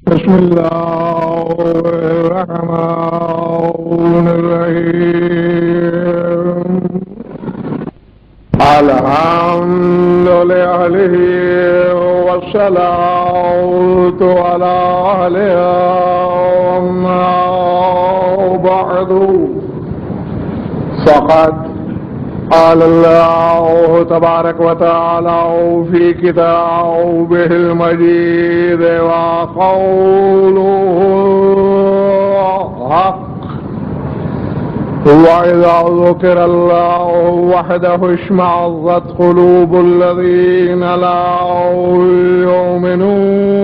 بسم الله الرحمن الرحيم الحمد لله والصلاة على أهلها بعد فقد قال الله تبارك وتعالى في كتابه المجيد وقوله حق وإذا ذكر الله وحده اشمأزت قلوب الذين لا يؤمنون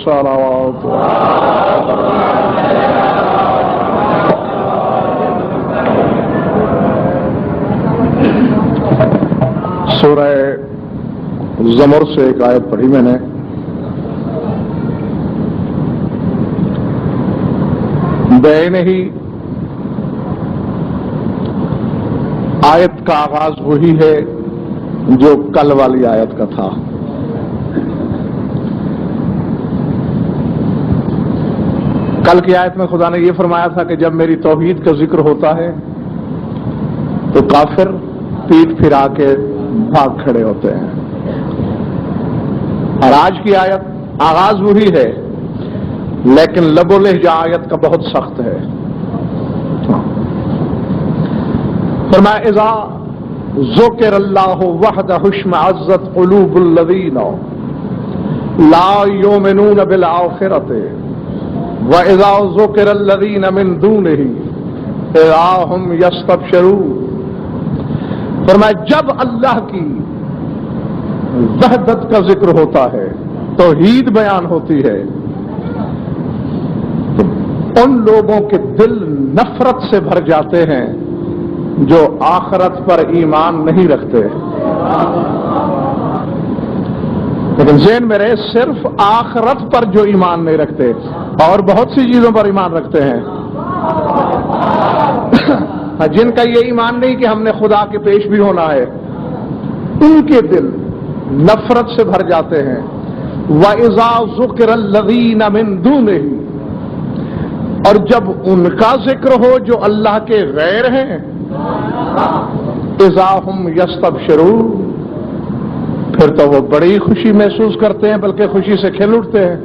صلوات سورہ زمر سے ایک آیت پڑھی میں نے. بین ہی آیت کا آغاز وہی ہے جو کل والی آیت کا تھا. کل کی آیت میں خدا نے یہ فرمایا تھا کہ جب میری توحید کا ذکر ہوتا ہے تو کافر پیٹ پھرا کے بھاگ کھڑے ہوتے ہیں. اور آج کی آیت آغاز وہی ہے لیکن لب و لہجہ آیت کا بہت سخت ہے. فرمایا اذا ذکر اللہ وحدہ اشمئزت قلوب الذین لا یؤمنون بالآخرۃ واذا ذکر الذین من دونہ اذا هم یستبشرون. فرمایا جب اللہ کی وحدت کا ذکر ہوتا ہے، توحید بیان ہوتی ہے، تو ان لوگوں کے دل نفرت سے بھر جاتے ہیں جو آخرت پر ایمان نہیں رکھتے. لیکن ذہن میں رہے صرف آخرت پر جو ایمان نہیں رکھتے، اور بہت سی چیزوں پر ایمان رکھتے ہیں. جن کا یہ ایمان نہیں کہ ہم نے خدا کے پیش بھی ہونا ہے، ان کے دل نفرت سے بھر جاتے ہیں. وَإِذَا ذُكِرَ الَّذِينَ مِن دُونِهِ، اور جب ان کا ذکر ہو جو اللہ کے غیر ہیں، اِذَا هُمْ يَسْتَبْشِرُونَ، پھر تو وہ بڑی خوشی محسوس کرتے ہیں، بلکہ خوشی سے کھل اٹھتے ہیں.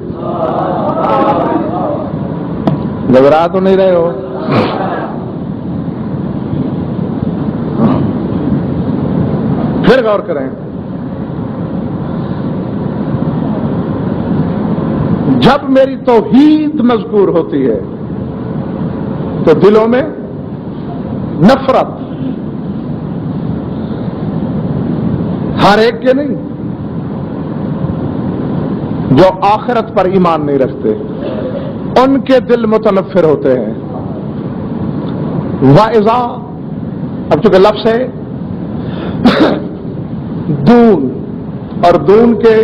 گھبرا تو نہیں رہے ہو؟ پھر غور کریں، جب میری توحید مذکور ہوتی ہے تو دلوں میں نفرت، ہر ایک کے نہیں، جو آخرت پر ایمان نہیں رکھتے ان کے دل متنفر ہوتے ہیں. وَإِذَا، اب چونکہ لفظ ہے دون، اور دون کے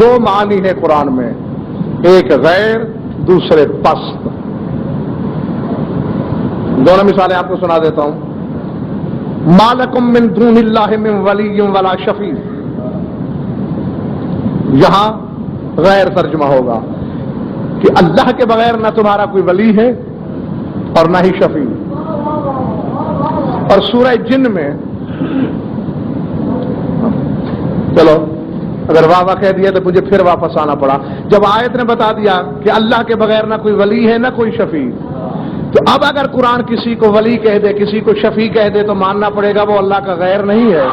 دو معنی ہے قرآن میں، ایک غیر، دوسرے پست. دونوں مثالیں آپ کو سنا دیتا ہوں. ما لکم من دون اللہ من ولی ولا شفیع، یہاں غیر ترجمہ ہوگا کہ اللہ کے بغیر نہ تمہارا کوئی ولی ہے اور نہ ہی شفیع. اور سورہ جن میں، چلو اگر واہ کہہ دیا تو مجھے پھر واپس آنا پڑا. جب آیت نے بتا دیا کہ اللہ کے بغیر نہ کوئی ولی ہے نہ کوئی شفیع، تو اب اگر قرآن کسی کو ولی کہہ دے، کسی کو شفیع کہہ دے، تو ماننا پڑے گا وہ اللہ کا غیر نہیں ہے.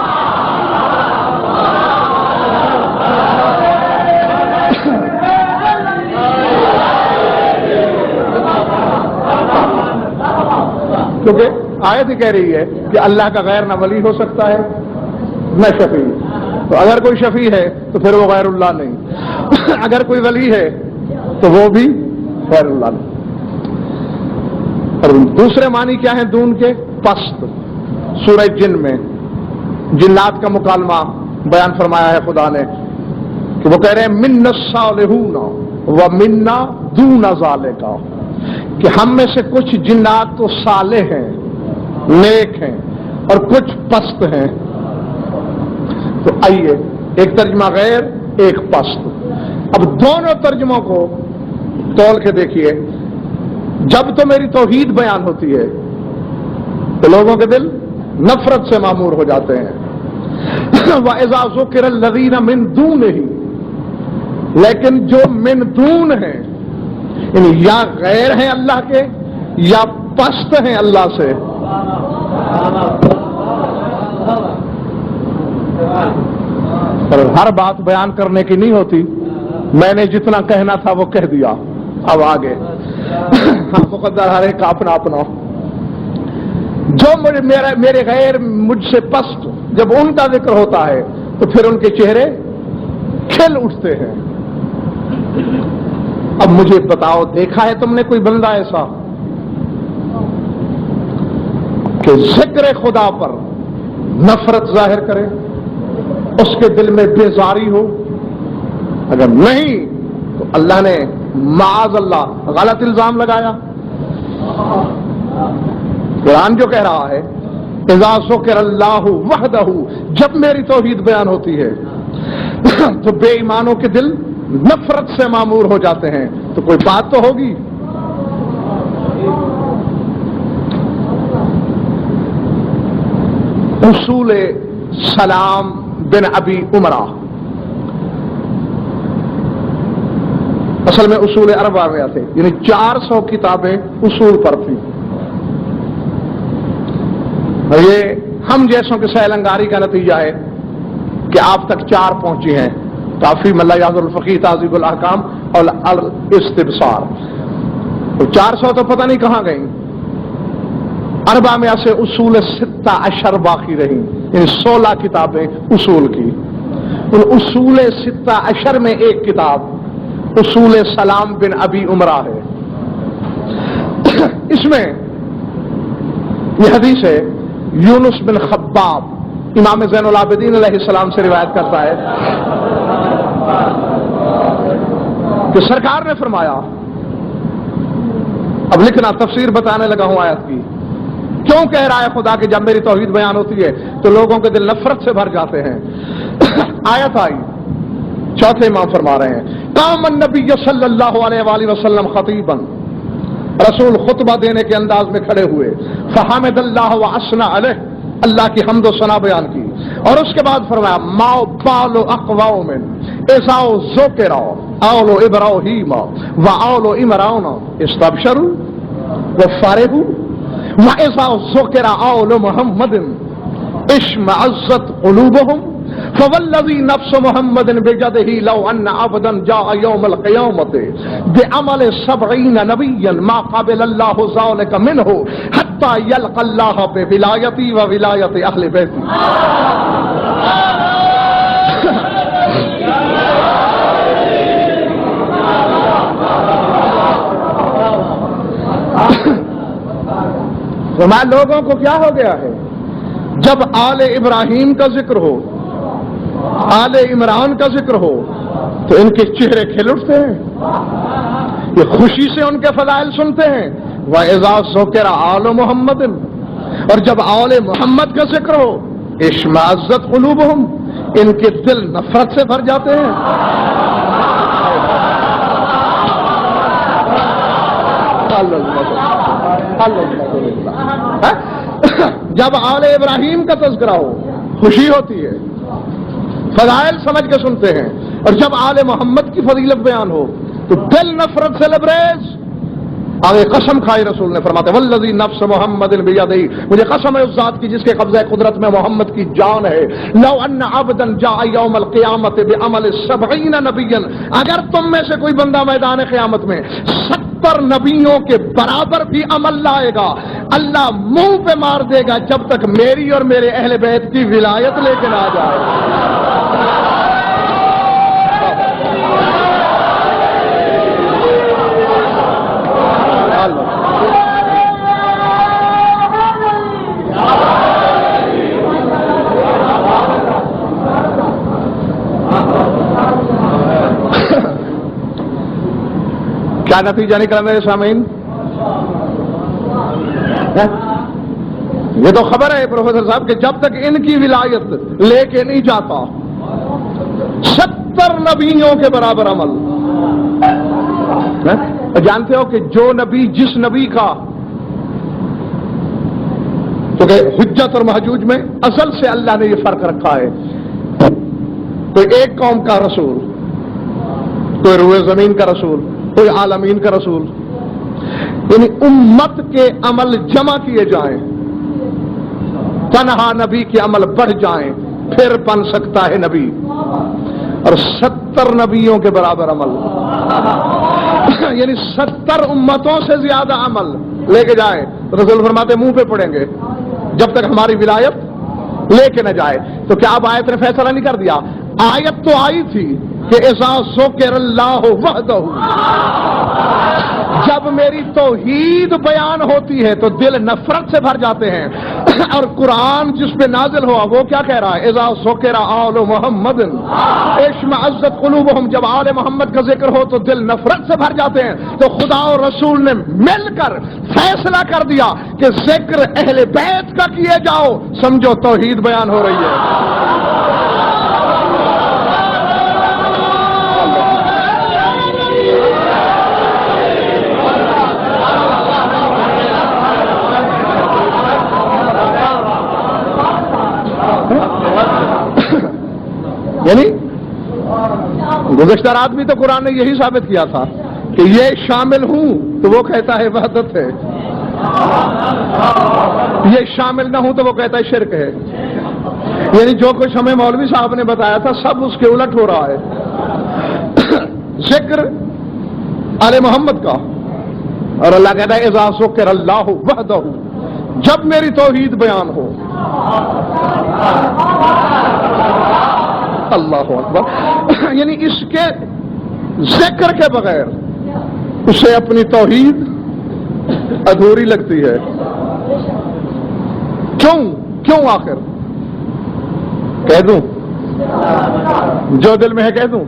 کیونکہ آیت ہی کہہ رہی ہے کہ اللہ کا غیر نہ ولی ہو سکتا ہے نہ شفیع. تو اگر کوئی شفیع ہے تو پھر وہ غیر اللہ نہیں، اگر کوئی ولی ہے تو وہ بھی غیر اللہ نہیں. اور دوسرے معنی کیا ہیں دون کے؟ پست. سورہ جن میں جنات کا مکالمہ بیان فرمایا ہے خدا نے کہ وہ کہہ رہے ہیں منا الصالحون ومنا دون ذالک، کہ ہم میں سے کچھ جنات تو صالح ہیں، نیک ہیں، اور کچھ پست ہیں. تو آئیے ایک ترجمہ غیر، ایک پست. اب دونوں ترجموں کو تول کے دیکھیے. جب تو میری توحید بیان ہوتی ہے تو لوگوں کے دل نفرت سے معمور ہو جاتے ہیں. وَإِذَا ذُكِرَ الَّذِينَ مِن دُونِهِ، لیکن جو من دون ہیں یعنی یا غیر ہیں اللہ کے یا پست ہیں اللہ سے. پر ہر بات بیان کرنے کی نہیں ہوتی. میں نے جتنا کہنا تھا وہ کہہ دیا. اب آگے مقدر ہر ایک کا اپنا اپنا. جو میرے غیر مجھ سے پست جب ان کا ذکر ہوتا ہے تو پھر ان کے چہرے کھل اٹھتے ہیں. اب مجھے بتاؤ، دیکھا ہے تم نے کوئی بندہ ایسا کہ ذکر خدا پر نفرت ظاہر کرے، اس کے دل میں بیزاری ہو؟ اگر نہیں تو اللہ نے معاذ اللہ غلط الزام لگایا. قرآن جو کہہ رہا ہے اذا ذکر اللہ وحدہ، جب میری توحید بیان ہوتی ہے تو بے ایمانوں کے دل نفرت سے معمور ہو جاتے ہیں. تو کوئی بات تو ہوگی. اصول سلام بن ابی عمرہ، اصل میں اصول اربع میں تھے، یعنی 400 کتابیں اصول پر تھیں. اور یہ ہم جیسوں کے سیل انگاری کا نتیجہ ہے کہ آپ تک 4 پہنچی ہیں. کافی ملا یاز الفقی، تہذیب الاحکام اور الاستبصار. تو 400 تو پتہ نہیں کہاں گئیں. اربع میں سے اصول 16 باقی رہیں، یعنی 16 کتابیں اصول کی. ان اصول 16 میں ایک کتاب اصول سلام بن ابی عمرہ ہے. اس میں یہ حدیث ہے یونس بن خباب، امام زین العابدین علیہ السلام سے روایت کرتا ہے کہ سرکار نے فرمایا، اب لکھنا تفسیر بتانے لگا ہوں آیت کی. کیوں کہہ رہا ہے خدا کہ جب میری توحید بیان ہوتی ہے تو لوگوں کے دل نفرت سے بھر جاتے ہیں؟ آیت آئی، چوتھے امام فرما رہے ہیں قام النبی صلی اللہ علیہ وآلہ وسلم خطیبا، رسول خطبہ دینے کے انداز میں کھڑے ہوئے. فحمد اللہ واثنى علیہ، اللہ کی حمد و ثنا بیان کی. اور اس کے بعد فرمایا ما بال اقوام اذا ذکر آل ابراہیم وآل عمران استبشروا وفرحوا وَإِذَا ذُكِرَ آلُ مُحَمَّدٍ اشْمَأَزَّتْ قُلُوبُهُمْ فَوَالَّذِي نَفْسُ مُحَمَّدٍ بِيَدِهِ لَوْ أَنَّ عَبْدًا جَاءَ يَوْمَ الْقِيَامَةِ بِعَمَلِ 70 نَبِيًّا مَا قَبِلَ اللَّهُ ذَلِكَ مِنْهُ حَتَّى يَلْقَى اللَّهَ بِوِلَايَتِي وَوِلَايَةِ أَهْلِ بَيْتِي. فرمایا لوگوں کو کیا ہو گیا ہے، جب آل ابراہیم کا ذکر ہو، آل عمران کا ذکر ہو تو ان کے چہرے کھل اٹھتے ہیں، یہ خوشی سے ان کے فضائل سنتے ہیں. وَإِذَا ذُكِرَ آلُ مُحَمَّدٍ، اور جب آل محمد کا ذکر ہو اشمأزت قلوبہم، ان کے دل نفرت سے بھر جاتے ہیں. جب آل ابراہیم کا تذکرہ ہو خوشی ہوتی ہے، فضائل سمجھ کے سنتے ہیں. اور جب آل محمد کی فضیلت بیان ہو تو دل نفرت سے لبریز. آگے قسم کھائی رسول نے، فرماتے والذی نفس محمد بیدہ، مجھے قسم ہے اس ذات کی جس کے قبضہ قدرت میں محمد کی جان ہے. لو ان عبدا جاء یوم القیامت بعمل 70 نبیا، اگر تم میں سے کوئی بندہ میدان قیامت میں 70 نبیوں کے برابر بھی عمل لائے گا، اللہ منہ پہ مار دے گا جب تک میری اور میرے اہل بیت کی ولایت لے کے نہ آ جائے. کیا نتیجہ نکلا میرے سامعین؟ یہ تو خبر ہے پروفیسر صاحب کہ جب تک ان کی ولایت لے کے نہیں جاتا 70 نبیوں کے برابر عمل، جانتے ہو کہ جو نبی جس نبی کا تو کہ حجت اور محجوج میں اصل سے اللہ نے یہ فرق رکھا ہے، کوئی ایک قوم کا رسول، کوئی روئے زمین کا رسول، کوئی عالمین کا رسول، یعنی امت کے عمل جمع کیے جائیں، تنہا نبی کے عمل بڑھ جائیں پھر بن سکتا ہے نبی، اور 70 نبیوں کے برابر عمل یعنی 70 امتوں سے زیادہ عمل لے کے جائیں تو رسول فرماتے منہ پہ پڑیں گے جب تک ہماری ولایت لے کے نہ جائے۔ تو کیا اب آیت نے فیصلہ نہیں کر دیا؟ آیت تو آئی تھی کہ اذا ذکر اللہ وحدہ، جب میری توحید بیان ہوتی ہے تو دل نفرت سے بھر جاتے ہیں، اور قرآن جس پہ نازل ہوا وہ کیا کہہ رہا ہے؟ اذا ذکر آل محمد اشمئزت قلوبہم، جب آل محمد کا ذکر ہو تو دل نفرت سے بھر جاتے ہیں۔ تو خدا اور رسول نے مل کر فیصلہ کر دیا کہ ذکر اہل بیت کا کیے جاؤ، سمجھو توحید بیان ہو رہی ہے۔ یعنی گزشتہ رات بھی تو قرآن نے یہی ثابت کیا تھا کہ یہ شامل ہوں تو وہ کہتا ہے وحدت ہے، یہ شامل نہ ہوں تو وہ کہتا ہے شرک ہے۔ یعنی جو کچھ ہمیں مولوی صاحب نے بتایا تھا سب اس کے الٹ ہو رہا ہے۔ ذکر آل محمد کا، اور اللہ کہتا ہے اذا ذکر اللہ وحدہ، جب میری توحید بیان ہو۔ اللہ اکبر، یعنی اس کے ذکر کے بغیر اسے اپنی توحید ادھوری لگتی ہے۔ کیوں آخر کہہ دوں جو دل میں ہے کہہ دوں؟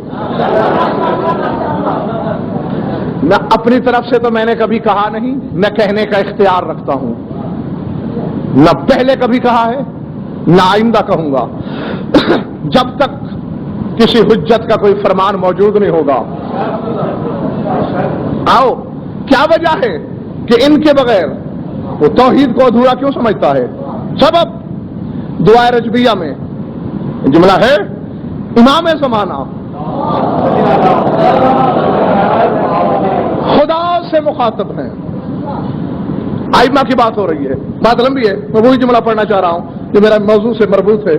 نہ اپنی طرف سے تو میں نے کبھی کہا نہیں، نہ کہنے کا اختیار رکھتا ہوں، نہ پہلے کبھی کہا ہے نہ آئندہ کہوں گا جب تک کسی حجت کا کوئی فرمان موجود نہیں ہوگا۔ آؤ، کیا وجہ ہے کہ ان کے بغیر وہ توحید کو ادھورا کیوں سمجھتا ہے؟ سبب دعائے رجبیہ میں جملہ ہے امام زمانہ خدا سے مخاطب ہیں، آئمہ کی بات ہو رہی ہے، بات لمبی ہے، میں وہی جملہ پڑھنا چاہ رہا ہوں جو میرا موضوع سے مربوط ہے۔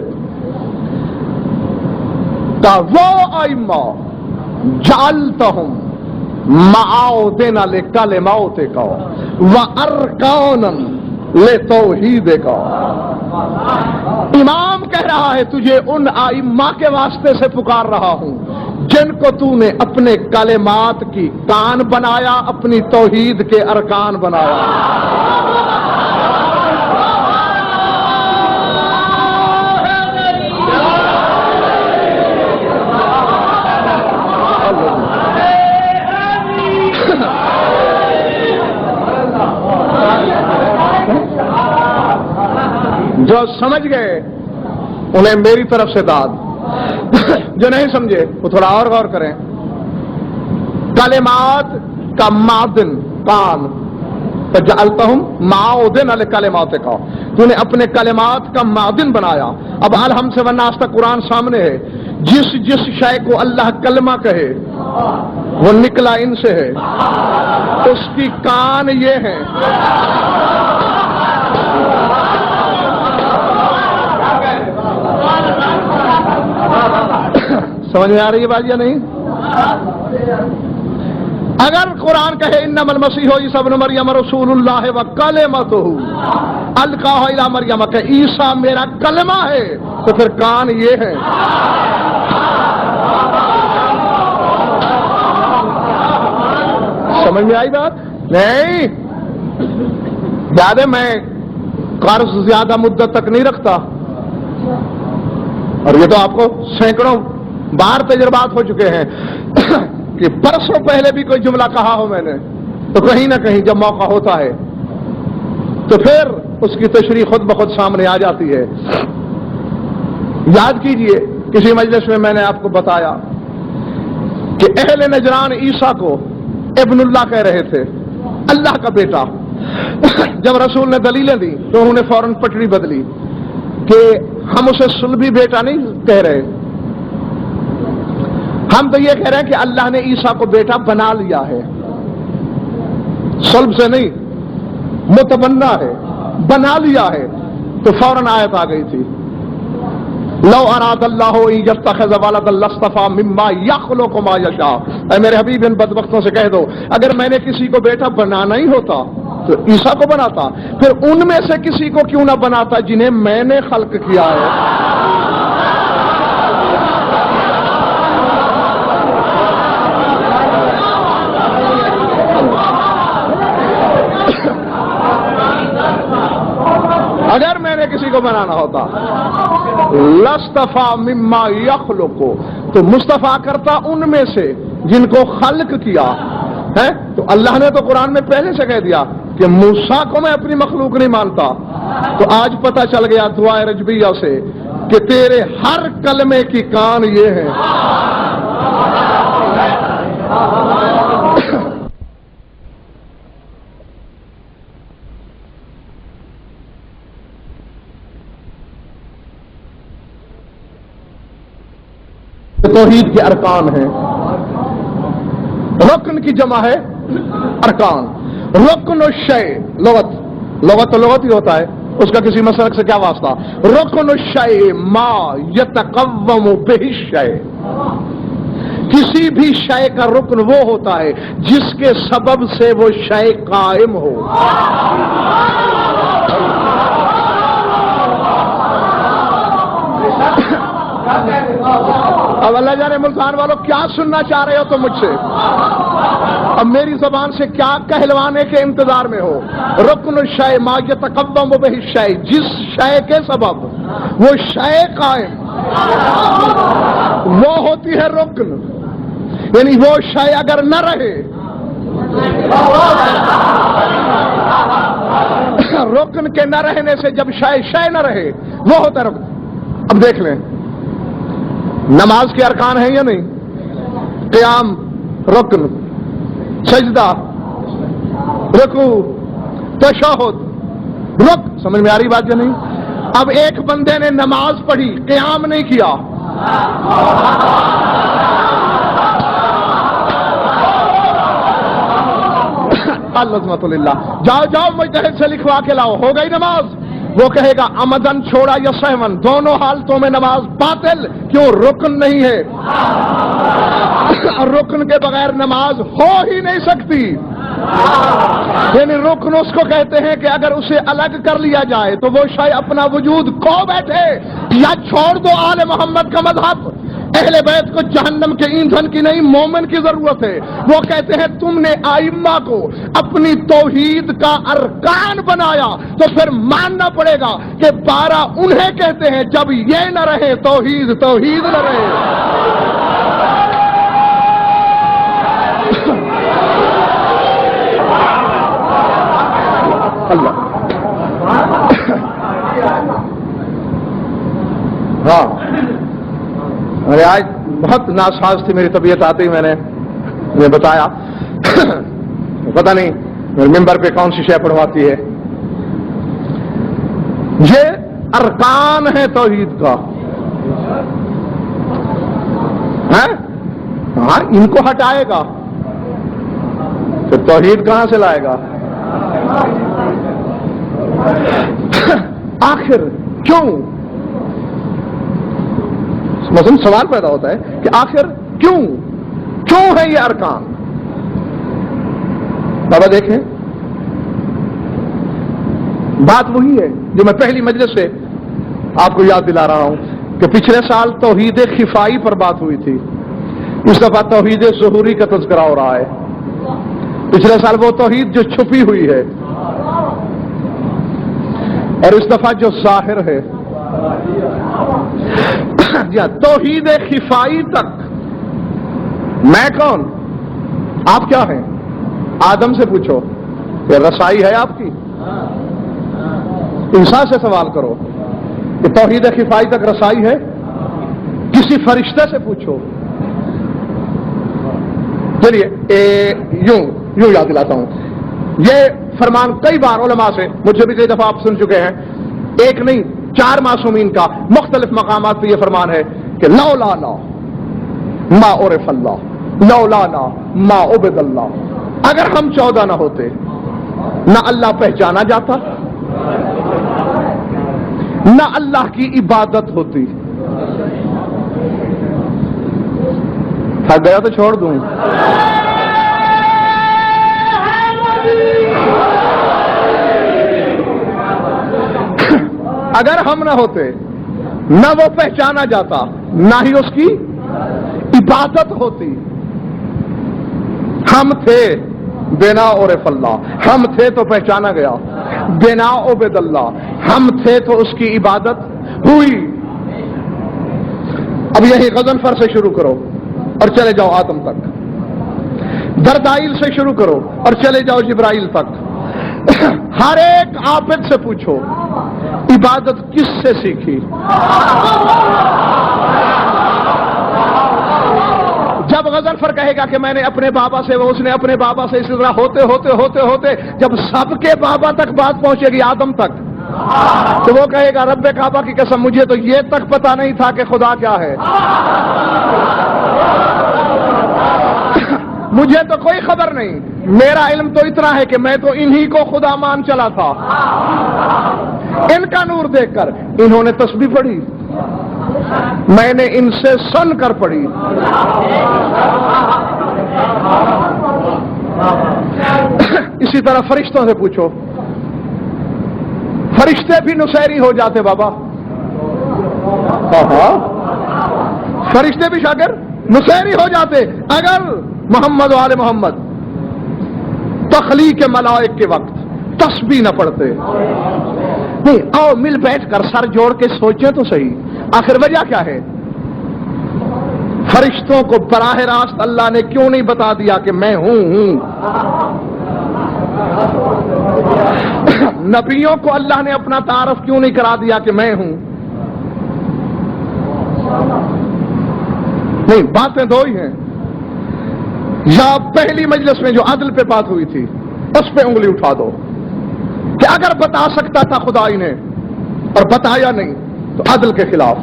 وہ آئمہ جعلتہم معاودن لکلماتک وارکانا لتوحیدک، امام کہہ رہا ہے تجھے ان آئمہ کے واسطے سے پکار رہا ہوں جن کو تو نے اپنے کلمات کی کان بنایا، اپنی توحید کے ارکان بنایا۔ جو سمجھ گئے انہیں میری طرف سے داد، جو نہیں سمجھے وہ تھوڑا اور غور کریں۔ کلمات کا معدن کان، فجعلتہم معاودن لکلماتک، تو نے اپنے کلمات کا معدن بنایا۔ اب الحم سے والناس تک قرآن سامنے ہے، جس جس شے کو اللہ کلمہ کہے وہ نکلا ان سے ہے، اس کی کان یہ ہے۔ سمجھ میں آ رہی ہے بات یا نہیں؟ اگر قرآن کہے انما المسیح عیسی ابن مریم رسول اللہ وکلمتہ القاہ الی مریم، کہ عیسیٰ میرا کلمہ ہے، تو پھر کان یہ ہے۔ سمجھ میں آئی بات؟ نہیں، زیادہ میں قرض زیادہ مدت تک نہیں رکھتا، اور یہ تو آپ کو سینکڑوں بار تجربات ہو چکے ہیں کہ برسوں پہلے بھی کوئی جملہ کہا ہو میں نے تو کہیں نہ کہیں جب موقع ہوتا ہے تو پھر اس کی تشریح خود بخود سامنے آ جاتی ہے۔ یاد کیجئے کسی مجلس میں میں نے آپ کو بتایا کہ اہل نجران عیسیٰ کو ابن اللہ کہہ رہے تھے، اللہ کا بیٹا۔ جب رسول نے دلیلیں دی تو انہوں نے فوراً پٹڑی بدلی کہ ہم اسے صلبی بیٹا نہیں کہہ رہے، ہم تو یہ کہہ رہے ہیں کہ اللہ نے عیسیٰ کو بیٹا بنا لیا ہے، صلب سے نہیں، متبنا ہے، بنا لیا ہے۔ تو فوراً آیت آ گئی تھی، لو اراد اللہ ان یتخذ ولدا لاصطفى مما یخلق ما یشاء۔ اے میرے حبیب ان بدبختوں سے کہہ دو، اگر میں نے کسی کو بیٹا بنانا ہی ہوتا تو عیسیٰ کو بناتا، پھر ان میں سے کسی کو کیوں نہ بناتا جنہیں میں نے خلق کیا ہے۔ اگر میں نے کسی کو بنانا ہوتا لاصطفى مما یخلق، تو مصطفیٰ کرتا ان میں سے جن کو خلق کیا ہے۔ تو اللہ نے تو قرآن میں پہلے سے کہہ دیا کہ موسیٰ کو میں اپنی مخلوق نہیں مانتا۔ تو آج پتہ چل گیا دعائے رجبیہ سے کہ تیرے ہر کلمے کی کان یہ ہے۔ توحید کے ارکان ہیں، رکن کی جمع ہے ارکان۔ رکن الشیء، لغت تو لغت ہی ہوتا ہے، اس کا کسی مسلک سے کیا واسطہ۔ رکن الشیء ما یتقوم بہ الشیء، کسی بھی شے کا رکن وہ ہوتا ہے جس کے سبب سے وہ شے قائم ہو۔ اب اللہ جانے ملتان والوں کیا سننا چاہ رہے ہو تم مجھ سے، اب میری زبان سے کیا کہلوانے کے انتظار میں ہو۔ رکن الشیء ما یتقوم بہ الشیء، جس شے کے سبب وہ شے قائم، وہ ہوتی ہے رکن۔ یعنی وہ شے اگر نہ رہے، رکن کے نہ رہنے سے جب شے نہ رہے وہ ہوتا ہے رکن۔ اب دیکھ لیں نماز کے ارکان ہیں یا نہیں؟ قیام رکن، سجدہ رکوع تشہد رکن، سمجھ میں آ رہی بات یا نہیں؟ اب ایک بندے نے نماز پڑھی قیام نہیں کیا، العظمت للہ، جاؤ مجتہد سے لکھوا کے لاؤ، ہو گئی نماز؟ وہ کہے گا عمدن چھوڑا یا سہون، دونوں حالتوں میں نماز باطل، کیوں؟ رکن نہیں ہے، رکن کے بغیر نماز ہو ہی نہیں سکتی۔ یعنی رکن اس کو کہتے ہیں کہ اگر اسے الگ کر لیا جائے تو وہ شاید اپنا وجود کھو بیٹھے، یا چھوڑ دو آل محمد کا مذہب، اہل بیت کو جہنم کے ایندھن کی نہیں مومن کی ضرورت ہے۔ وہ کہتے ہیں تم نے ائمہ کو اپنی توحید کا ارکان بنایا تو پھر ماننا پڑے گا کہ 12 انہیں کہتے ہیں جب یہ نہ رہے توحید نہ رہے۔ اللہ ہاں، ارے آج بہت ناساز تھی میری طبیعت، آتے ہی میں نے بتایا پتہ نہیں ممبر پہ کون سی شے پڑھواتی ہے۔ یہ ارکان ہے توحید کا، ہاں ان کو ہٹائے گا تو توحید کہاں سے لائے گا؟ آخر کیوں؟ مثلا سوال پیدا ہوتا ہے کہ آخر کیوں ہے یہ ارکان؟ بابا دیکھیں، بات وہی ہے جو میں پہلی مجلس سے آپ کو یاد دلا رہا ہوں کہ پچھلے سال توحید خفائی پر بات ہوئی تھی، اس دفعہ توحید ظہوری کا تذکرہ ہو رہا ہے۔ پچھلے سال وہ توحید جو چھپی ہوئی ہے، اور اس دفعہ جو ظاہر ہے۔ توحید خفائی تک میں کون، آپ کیا ہیں؟ آدم سے پوچھو کہ رسائی ہے آپ کی، عیسیٰ سے سوال کرو کہ توحید خفائی تک رسائی ہے، کسی فرشتے سے پوچھو، چلیے یوں یاد دلاتا ہوں، یہ فرمان کئی بار علماء سے مجھ سے بھی کئی دفعہ آپ سن چکے ہیں، ایک نہیں 4 معصومین کا مختلف مقامات پہ یہ فرمان ہے کہ لولا نا ما عرف اللہ، لولا نا ما عبد اللہ، اگر ہم 14 نہ ہوتے نہ اللہ پہچانا جاتا نہ اللہ کی عبادت ہوتی۔ تھک گیا تو چھوڑ دوں۔ اگر ہم نہ ہوتے نہ وہ پہچانا جاتا نہ ہی اس کی عبادت ہوتی۔ ہم تھے بنا عرف اللہ، ہم تھے تو پہچانا گیا، بنا عبد اللہ، ہم تھے تو اس کی عبادت ہوئی۔ اب یہی غضنفر سے شروع کرو اور چلے جاؤ آدم تک، دردائل سے شروع کرو اور چلے جاؤ جبرائیل تک، ہر ایک عابد سے پوچھو عبادت کس سے سیکھی؟ جب غضنفر کہے گا کہ میں نے اپنے بابا سے، وہ اس نے اپنے بابا سے، اسی طرح ہوتے ہوتے ہوتے ہوتے جب سب کے بابا تک بات پہنچے گی آدم تک، تو وہ کہے گا رب کعبہ کی قسم مجھے تو یہ تک پتا نہیں تھا کہ خدا کیا ہے، مجھے تو کوئی خبر نہیں، میرا علم تو اتنا ہے کہ میں تو انہی کو خدا مان چلا تھا۔ ان کا نور دیکھ کر انہوں نے تسبیح پڑھی، میں نے ان سے سن کر پڑھی۔ اسی طرح فرشتوں سے پوچھو، فرشتے بھی نصیری ہو جاتے بابا، فرشتے بھی شاگرد نصیری ہو جاتے اگر محمد و آل محمد تخلیق ملائک کے وقت تسبیح نہ پڑھتے۔ نہیں، آؤ مل بیٹھ کر سر جوڑ کے سوچیں تو صحیح، آخر وجہ کیا ہے؟ فرشتوں کو براہ راست اللہ نے کیوں نہیں بتا دیا کہ میں ہوں؟ نبیوں کو اللہ نے اپنا تعارف کیوں نہیں کرا دیا کہ میں ہوں؟ نہیں، باتیں دو ہی ہیں، یا پہلی مجلس میں جو عدل پہ بات ہوئی تھی اس پہ انگلی اٹھا دو کہ اگر بتا سکتا تھا خدا انہیں اور بتایا نہیں تو عدل کے خلاف،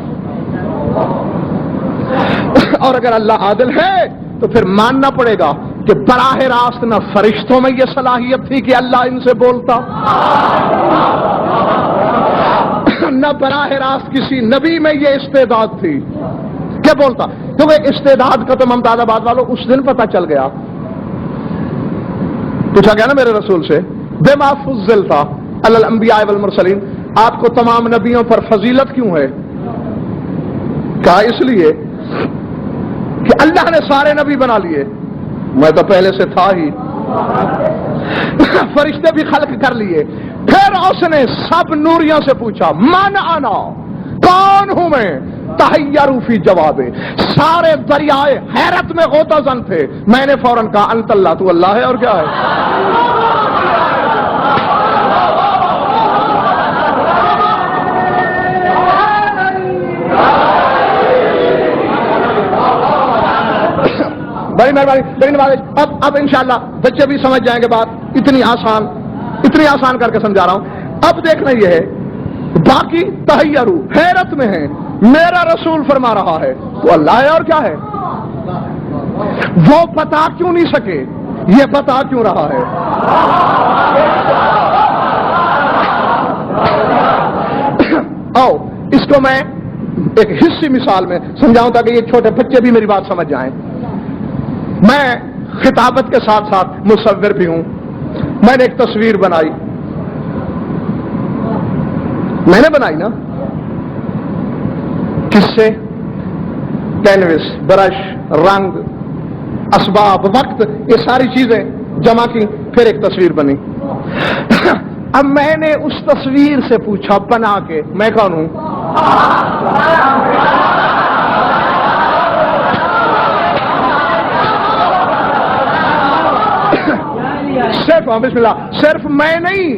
اور اگر اللہ عادل ہے تو پھر ماننا پڑے گا کہ براہ راست نہ فرشتوں میں یہ صلاحیت تھی کہ اللہ ان سے بولتا، نہ براہ راست کسی نبی میں یہ استعداد تھی کہ بولتا، کیونکہ استعداد کا تو ممتاز آباد والوں اس دن پتہ چل گیا، پوچھا گیا نا میرے رسول سے بما فضلت علی الانبیاء والمرسلین، آپ کو تمام نبیوں پر فضیلت کیوں ہے؟ کہا اس لیے کہ اللہ نے سارے نبی بنا لیے، میں تو پہلے سے تھا ہی، فرشتے بھی خلق کر لیے۔ پھر اس نے سب نوریوں سے پوچھا من انا، کون ہوں میں؟ تحیروا فی جوابے، سارے دریائے حیرت میں غوطہ زن تھے، میں نے فوراً کہا انت اللہ، تو اللہ ہے اور کیا ہے؟ بڑی مہربانی، بڑی نوازش۔ اب انشاءاللہ بچے بھی سمجھ جائیں گے بات، اتنی آسان کر کے سمجھا رہا ہوں۔ اب دیکھنا یہ ہے، باقی تحیرو حیرت میں ہیں، میرا رسول فرما رہا ہے تو اللہ ہے اور کیا ہے؟ وہ بتا کیوں نہیں سکے، یہ بتا کیوں رہا ہے؟ آؤ اس کو میں ایک حصی مثال میں سمجھاؤں تاکہ یہ چھوٹے بچے بھی میری بات سمجھ جائیں۔ میں خطابت کے ساتھ ساتھ مصور بھی ہوں، میں نے ایک تصویر بنائی، میں نے بنائی نا، کس سے؟ کینوس، برش، رنگ، اسباب، وقت، یہ ساری چیزیں جمع کی، پھر ایک تصویر بنی۔ اب میں نے اس تصویر سے پوچھا بنا کے میں کون ہوں؟ صرف بسم اللہ، صرف میں نہیں،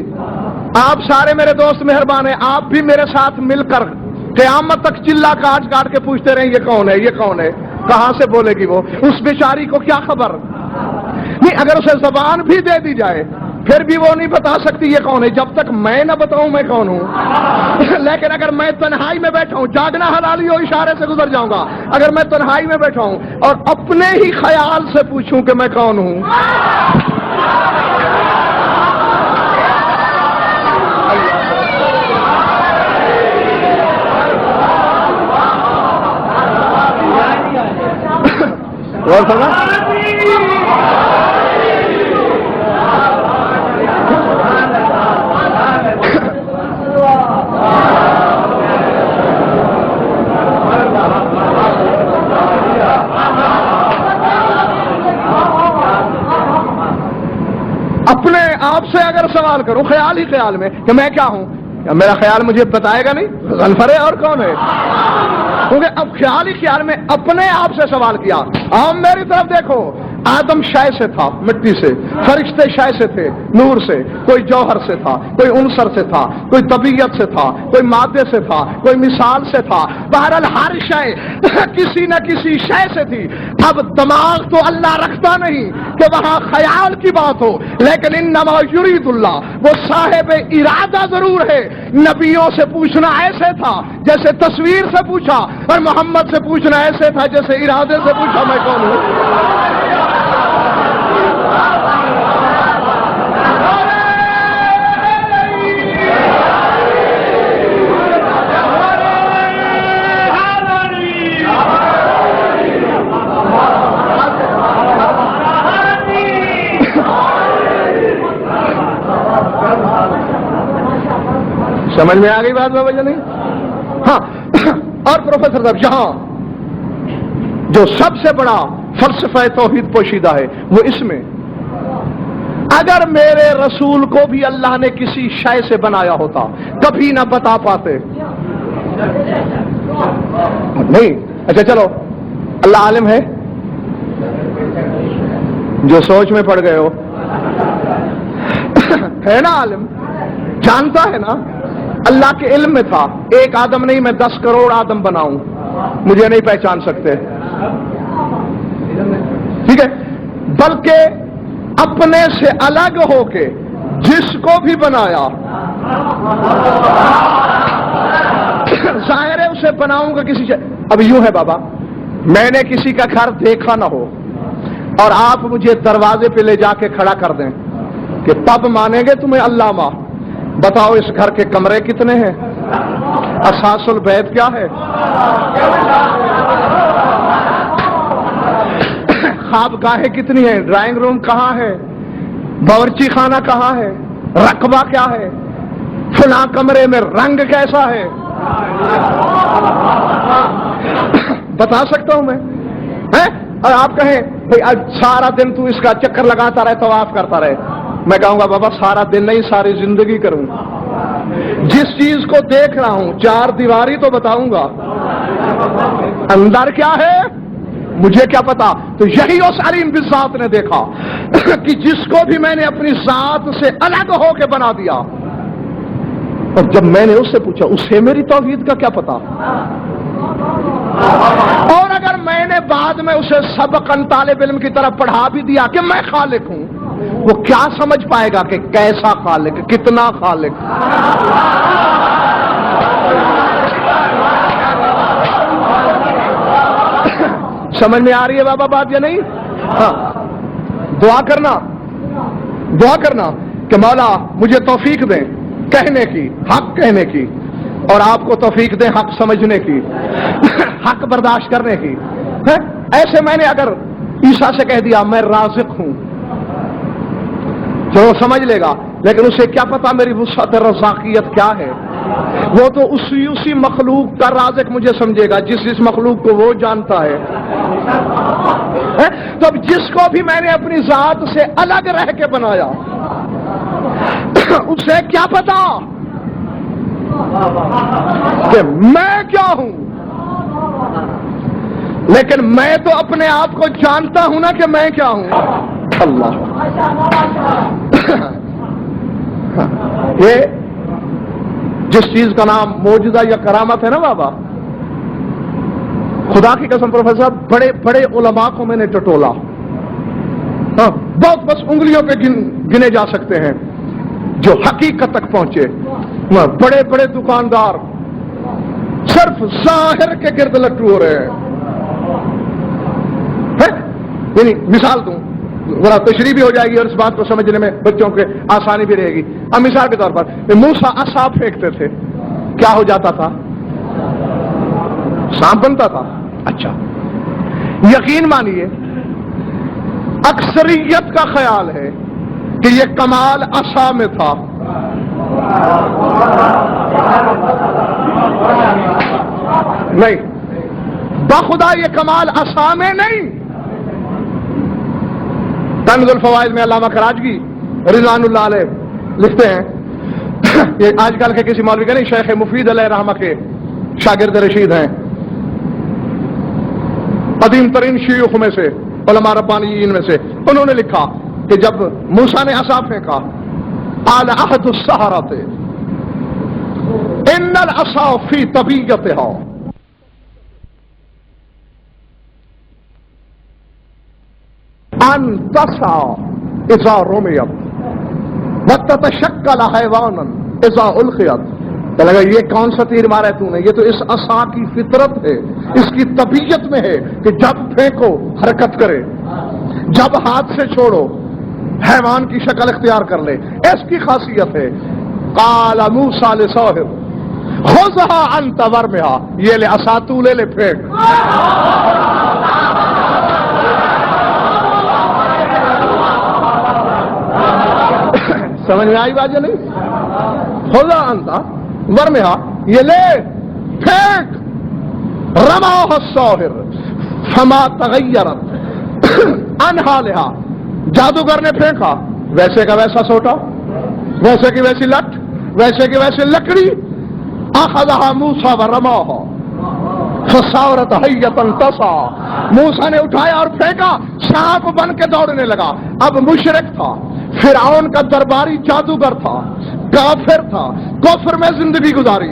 آپ سارے میرے دوست مہربان ہیں، آپ بھی میرے ساتھ مل کر قیامت تک چلا کاٹ کے پوچھتے رہیں یہ کون ہے، یہ کون ہے، کہاں سے بولے گی وہ، اس بیچاری کو کیا خبر، نہیں، اگر اسے زبان بھی دے دی جائے پھر بھی وہ نہیں بتا سکتی یہ کون ہے، جب تک میں نہ بتاؤں میں کون ہوں۔ لیکن اگر میں تنہائی میں بیٹھا ہوں، جاگنا حلالی ہو، اشارے سے گزر جاؤں گا۔ اگر میں تنہائی میں بیٹھا ہوں اور اپنے ہی خیال سے پوچھوں کہ میں کون ہوں، اور سنا اپنے آپ سے اگر سوال کروں خیال میں کہ میں کیا ہوں، میرا خیال مجھے بتائے گا نہیں غنفر ہے اور کون ہے، کیونکہ اب خیال میں اپنے آپ سے سوال کیا۔ آپ میری طرف دیکھو، آدم شے سے تھا، مٹی سے، فرشتے شے سے تھے، نور سے، کوئی جوہر سے تھا، کوئی عنصر سے تھا، کوئی طبیعت سے تھا، کوئی مادے سے تھا، کوئی مثال سے تھا، بہرحال ہر شے کسی نہ کسی شے سے تھی۔ اب دماغ تو اللہ رکھتا نہیں کہ وہاں خیال کی بات ہو، لیکن انما یرید اللہ، وہ صاحب ارادہ ضرور ہے۔ نبیوں سے پوچھنا ایسے تھا جیسے تصویر سے پوچھا، اور محمد سے پوچھنا ایسے تھا جیسے ارادے سے پوچھا میں کون ہوں۔ سمجھ میں آ گئی بات بابا جی؟ نہیں؟ ہاں، اور پروفیسر صاحب یہاں جو سب سے بڑا فلسفہ توحید پوشیدہ ہے وہ اس میں، اگر میرے رسول کو بھی اللہ نے کسی شے سے بنایا ہوتا کبھی نہ بتا پاتے۔ نہیں، اچھا چلو، اللہ عالم ہے، جو سوچ میں پڑ گئے ہو ہے نا، عالم جانتا ہے نا، اللہ کے علم میں تھا ایک آدم نہیں میں 10 کروڑ آدم بناؤں، مجھے نہیں پہچان سکتے، ٹھیک ہے، بلکہ اپنے سے الگ ہو کے جس کو بھی بنایا ظاہر ہے اسے بناؤں گا کسی سے۔ اب یوں ہے بابا، میں نے کسی کا گھر دیکھا نہ ہو اور آپ مجھے دروازے پہ لے جا کے کھڑا کر دیں کہ تب مانیں گے تمہیں علامہ، بتاؤ اس گھر کے کمرے کتنے ہیں، اساس البیت کیا ہے، خواب گاہیں کتنی ہیں، ڈرائنگ روم کہاں ہے، باورچی خانہ کہاں ہے، رقبہ کیا ہے، فلاں کمرے میں رنگ کیسا ہے، بتا سکتا ہوں میں؟ اور آپ کہیں بھئی آج سارا دن تو اس کا چکر لگاتا رہے، طواف کرتا رہے، میں کہوں گا بابا سارا دن نہیں ساری زندگی کروں، جس چیز کو دیکھ رہا ہوں 4 دیواری تو بتاؤں گا، اندر کیا ہے مجھے کیا پتا۔ تو یہی اس علیم بالذات نے دیکھا کہ جس کو بھی میں نے اپنی ذات سے الگ ہو کے بنا دیا، اور جب میں نے اس سے پوچھا اسے میری توحید کا کیا پتا، اور اگر میں نے بعد میں اسے سبقاً طالب علم کی طرف پڑھا بھی دیا کہ میں خالق ہوں، وہ کیا سمجھ پائے گا کہ کیسا خالق، کتنا خالق؟ سمجھ میں آ رہی ہے بابا بات یا نہیں؟ ہاں، دعا کرنا کہ مولا مجھے توفیق دیں کہنے کی، حق کہنے کی، اور آپ کو توفیق دیں حق سمجھنے کی، حق برداشت کرنے کی۔ ایسے میں نے اگر عیسیٰ سے کہہ دیا میں رازق ہوں تو وہ سمجھ لے گا، لیکن اسے کیا پتا میری وسعت رزاقیت کیا ہے؟ وہ تو اسی مخلوق کا رازق مجھے سمجھے گا جس مخلوق کو وہ جانتا ہے۔ تو اب جس کو بھی میں نے اپنی ذات سے الگ رہ کے بنایا اسے کیا پتا کہ میں کیا ہوں، لیکن میں تو اپنے آپ کو جانتا ہوں نا کہ میں کیا ہوں۔ اللہ، یہ جس چیز کا نام معجزہ یا کرامت ہے نا بابا، خدا کی قسم پروفیسر صاحب بڑے بڑے علماء کو میں نے ٹٹولا ہاں بہت بس انگلیوں پہ گنے جا سکتے ہیں جو حقیقت تک پہنچے. بڑے بڑے دکاندار صرف ظاہر کے گرد لٹو ہو رہے ہیں. یعنی مثال دوں ذرا تشریح بھی ہو جائے گی اور اس بات کو سمجھنے میں بچوں کے آسانی بھی رہے گی. اب مثال کے طور پر موسیٰ عصا پھینکتے تھے, کیا ہو جاتا تھا؟ سانپ بنتا تھا. اچھا یقین مانیے اکثریت کا خیال ہے کہ یہ کمال عصا میں تھا. نہیں, بخدا یہ کمال عصا میں نہیں. تنزل الفوائد میں علامہ کراچگی رضوان اللہ علیہ لکھتے ہیں, یہ آج کل کے کسی مولوی کا نہیں, شیخ مفید علیہ رحمہ کے شاگرد رشید ہیں, قدیم ترین شیوخ میں سے, علماء ربانیین میں سے. انہوں نے لکھا کہ جب موسیٰ نے عصا پھینکا قال احد السحرۃ ان العصا فی طبیعتھا ان تسعى اذا رميت وتتشكل حيوانا اذا القيت. تو لگا یہ کون سا تیر مارا ہے تو نے؟ یہ تو اس عصا کی فطرت ہے, اس کی طبیعت میں ہے کہ جب پھینکو حرکت کرے, جب ہاتھ سے چھوڑو حیوان کی شکل اختیار کر لے, اس کی خاصیت ہے. قال موسیٰ لصاحب خذها انت ورمها, یہ لے عصا تو لے پھینک. سمجھ میں آئی بات یا نہیں؟ خذها انت ورمها, یہ لے پھینک. رماها الساحر فما تغیرت عن حالها, جادوگر نے پھینکا ویسے کا ویسا سوٹا, ویسے کی ویسی لٹ, ویسے کی ویسی لکڑی. اخذها موسیٰ ورماها فصارت حیۃ تسعى, موسیٰ نے اٹھایا اور پھینکا, سانپ بن کے دوڑنے لگا. اب مشرک تھا, فرعون کا درباری جادوگر تھا, کافر تھا, کفر میں زندگی گزاری.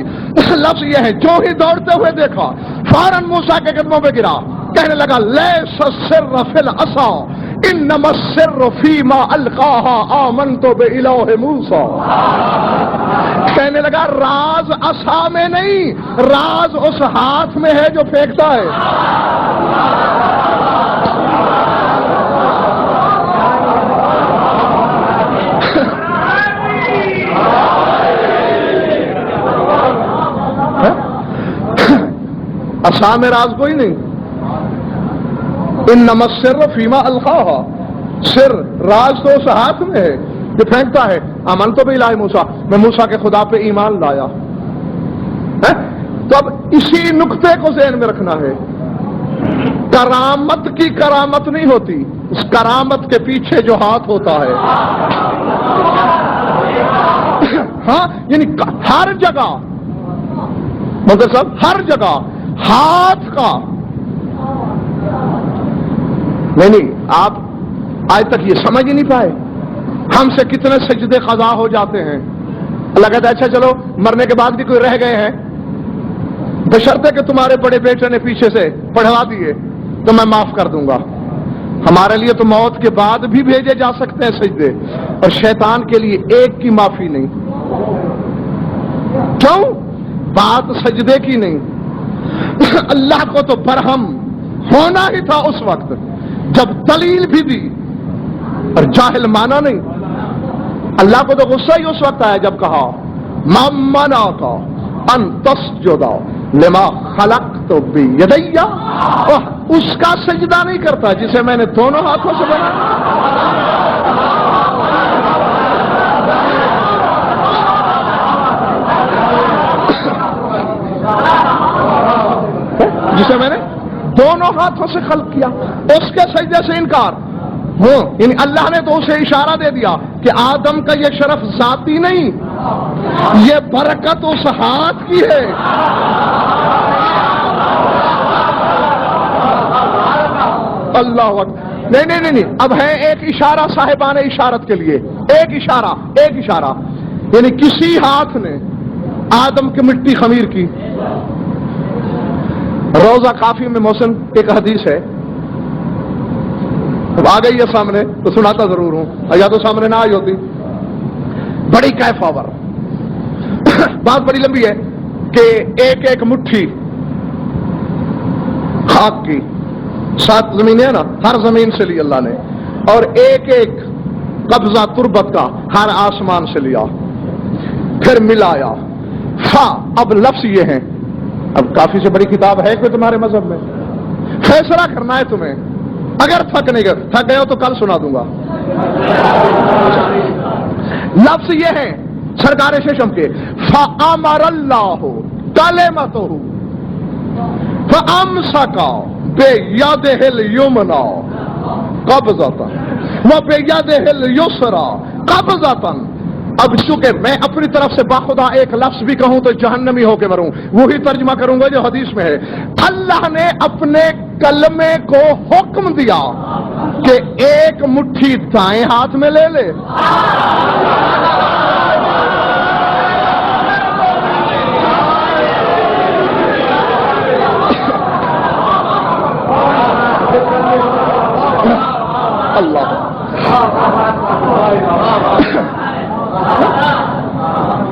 لفظ یہ ہے جو ہی دوڑتے ہوئے دیکھا فوراً موسیٰ کے قدموں پہ گرا, کہنے لگا لیس السر فی العصا انما السر فیما القاها آمنت بإلہ موسیٰ. کہنے لگا راز عصا میں نہیں, راز اس ہاتھ میں ہے جو پھینکتا ہے. عصا میں راز کوئی نہیں. انما السر فیما القاها, سر راز تو اس ہاتھ میں ہے جو پھینکتا ہے. آمنت باللہ موسیٰ, میں موسیٰ کے خدا پہ ایمان لایا. تو اب اسی نقطے کو ذہن میں رکھنا ہے. کرامت کی کرامت نہیں ہوتی, اس کرامت کے پیچھے جو ہاتھ ہوتا ہے. ہاں یعنی ہر جگہ مگر صاحب ہر جگہ ہاتھ کا نہیں. آپ آج تک یہ سمجھ ہی نہیں پائے ہم سے کتنے سجدے قضا ہو جاتے ہیں. اللہ کہتا ہے اچھا چلو مرنے کے بعد بھی کوئی رہ گئے ہیں, بشرطے کہ تمہارے بڑے بیٹے نے پیچھے سے پڑھوا دیے تو میں معاف کر دوں گا. ہمارے لیے تو موت کے بعد بھی بھیجے جا سکتے ہیں سجدے, اور شیطان کے لیے ایک کی معافی نہیں. کیوں؟ بات سجدے کی نہیں. اللہ کو تو برہم ہونا ہی تھا اس وقت جب دلیل بھی دی اور جاہل مانا نہیں. اللہ کو تو غصہ ہی اس وقت آیا جب کہا ما منعک ان تسجد لما خلقت بیدی, اس کا سجدہ نہیں کرتا جسے میں نے دونوں ہاتھوں سے بنایا. جسے میں نے دونوں ہاتھوں سے خلق کیا, اس کے سجدے سے انکار. یعنی اللہ نے تو اسے اشارہ دے دیا کہ آدم کا یہ شرف ذاتی نہیں, یہ برکت اس ہاتھ کی ہے. اللہ اکبر. نہیں, اب ہے ایک اشارہ صاحبان اشارت کے لیے, ایک اشارہ یعنی کسی ہاتھ نے آدم کی مٹی خمیر کی. روزہ کافی میں محسن ایک حدیث ہے, اب آ گئی ہے سامنے تو سناتا ضرور ہوں، یا تو سامنے نہ آئی ہوتی. بڑی کیف آور بات بڑی لمبی ہے کہ ایک ایک مٹھی خاک کی، 7 زمینیں ہیں نا، ہر زمین سے لی اللہ نے، اور ایک ایک قبضہ تربت کا ہر آسمان سے لیا، پھر ملایا. اب لفظ یہ ہیں، اب کافی سے بڑی کتاب ہے کوئی تمہارے مذہب میں، فیصلہ کرنا ہے تمہیں. اگر تھک گئے ہو تو کل سنا دوں گا. لفظ یہ ہے سرکار ششم کے، فَأَمَرَ اللَّهُ كَلِمَتُهُ فَأَمْسَكَ بِيَدِهِ الْيُمْنَىٰ قَبْضَةً وَبِيَدِهِ الْيُسْرَىٰ قَبْضَةً. اب چونکہ میں اپنی طرف سے باخدا ایک لفظ بھی کہوں تو جہنمی ہو کے مروں، وہی ترجمہ کروں گا جو حدیث میں ہے. اللہ نے اپنے کلمے کو حکم دیا کہ ایک مٹھی دائیں ہاتھ میں لے لے، اللہ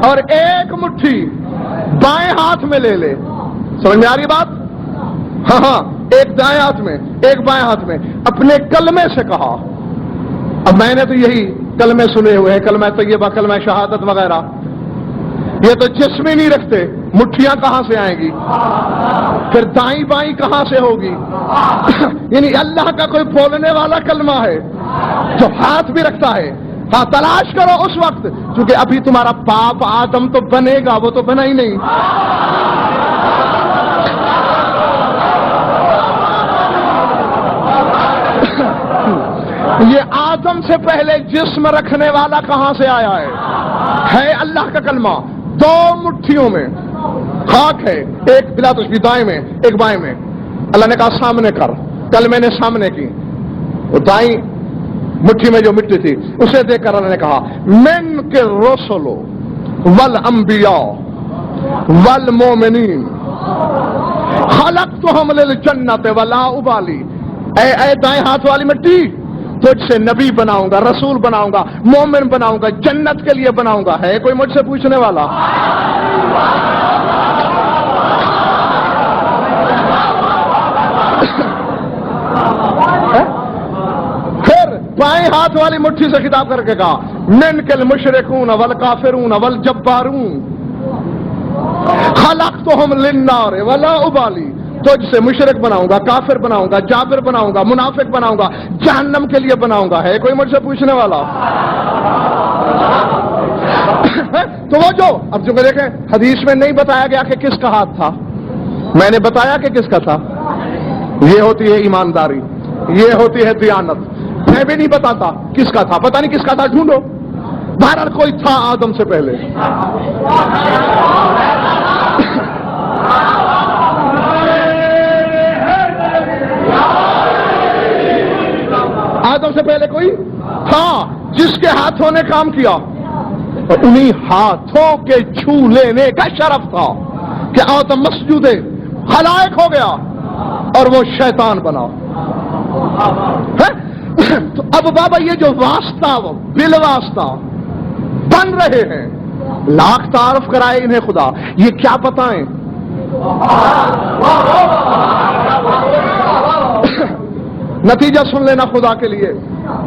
اور ایک مٹھی بائیں ہاتھ میں لے لے. سمجھ میں آ رہی بات؟ ہاں، ایک دائیں ہاتھ میں ایک بائیں ہاتھ میں، اپنے کلمے سے کہا. اب میں نے تو یہی کلمے سنے ہوئے ہیں، کلمہ طیبہ، کلمہ شہادت وغیرہ، یہ تو جسم ہی نہیں رکھتے، مٹھیاں کہاں سے آئیں گی؟ پھر دائیں بائیں کہاں سے ہوگی؟ یعنی اللہ کا کوئی بولنے والا کلمہ ہے جو ہاتھ بھی رکھتا ہے. ہاں، تلاش کرو اس وقت، کیونکہ ابھی تمہارا باپ آدم تو بنے گا، وہ تو بنا ہی نہیں. یہ آدم سے پہلے جسم رکھنے والا کہاں سے آیا ہے اللہ کا کلمہ. 2 مٹھیوں میں خاک ہے، ایک بلا تشبیہ دائیں میں ایک بائیں میں. اللہ نے کہا سامنے کر، کلمے نے سامنے کی، وہ دائیں مٹھی میں جو مٹی تھی اسے دیکھ کر اللہ نے کہا من کے رسول والانبیاء والمومنین خلقتہم للجنت ولا ابالی. اے دائیں ہاتھ والی مٹی، تجھ سے نبی بناؤں گا، رسول بناؤں گا، مومن بناؤں گا، جنت کے لیے بناؤں گا. ہے کوئی مجھ سے پوچھنے والا؟ بائیں ہاتھ والی مٹھی سے خطاب کر کے کہا من کل مشرکون والکافرون والجبارون خلقتہم للنار ولا ابالی. تجھ سے مشرک بناؤں گا، کافر بناؤں گا، جابر بناؤں گا، منافق بناؤں گا، جہنم کے لیے بناؤں گا. ہے کوئی مجھ سے پوچھنے والا؟ تو وہ جو اب جو دیکھیں حدیث میں نہیں بتایا گیا کہ کس کا ہاتھ تھا، میں نے بتایا کہ کس کا تھا. یہ ہوتی ہے ایمانداری، یہ ہوتی ہے دیانت. میں بھی نہیں بتاتا کس کا تھا، پتہ نہیں کس کا تھا، ڈھونڈو. بہرحال کوئی تھا آدم سے پہلے. آدم سے پہلے کوئی تھا جس کے ہاتھوں نے کام کیا، اور انہی ہاتھوں کے چھو لینے کا شرف تھا کہ آدم مسجود خلائق ہو گیا اور وہ شیطان بنا. تو اب بابا یہ جو واسطہ بل واسطہ بن رہے ہیں، لاکھ تعارف کرائے انہیں خدا، یہ کیا بتائیں؟ نتیجہ سن لینا خدا کے لیے،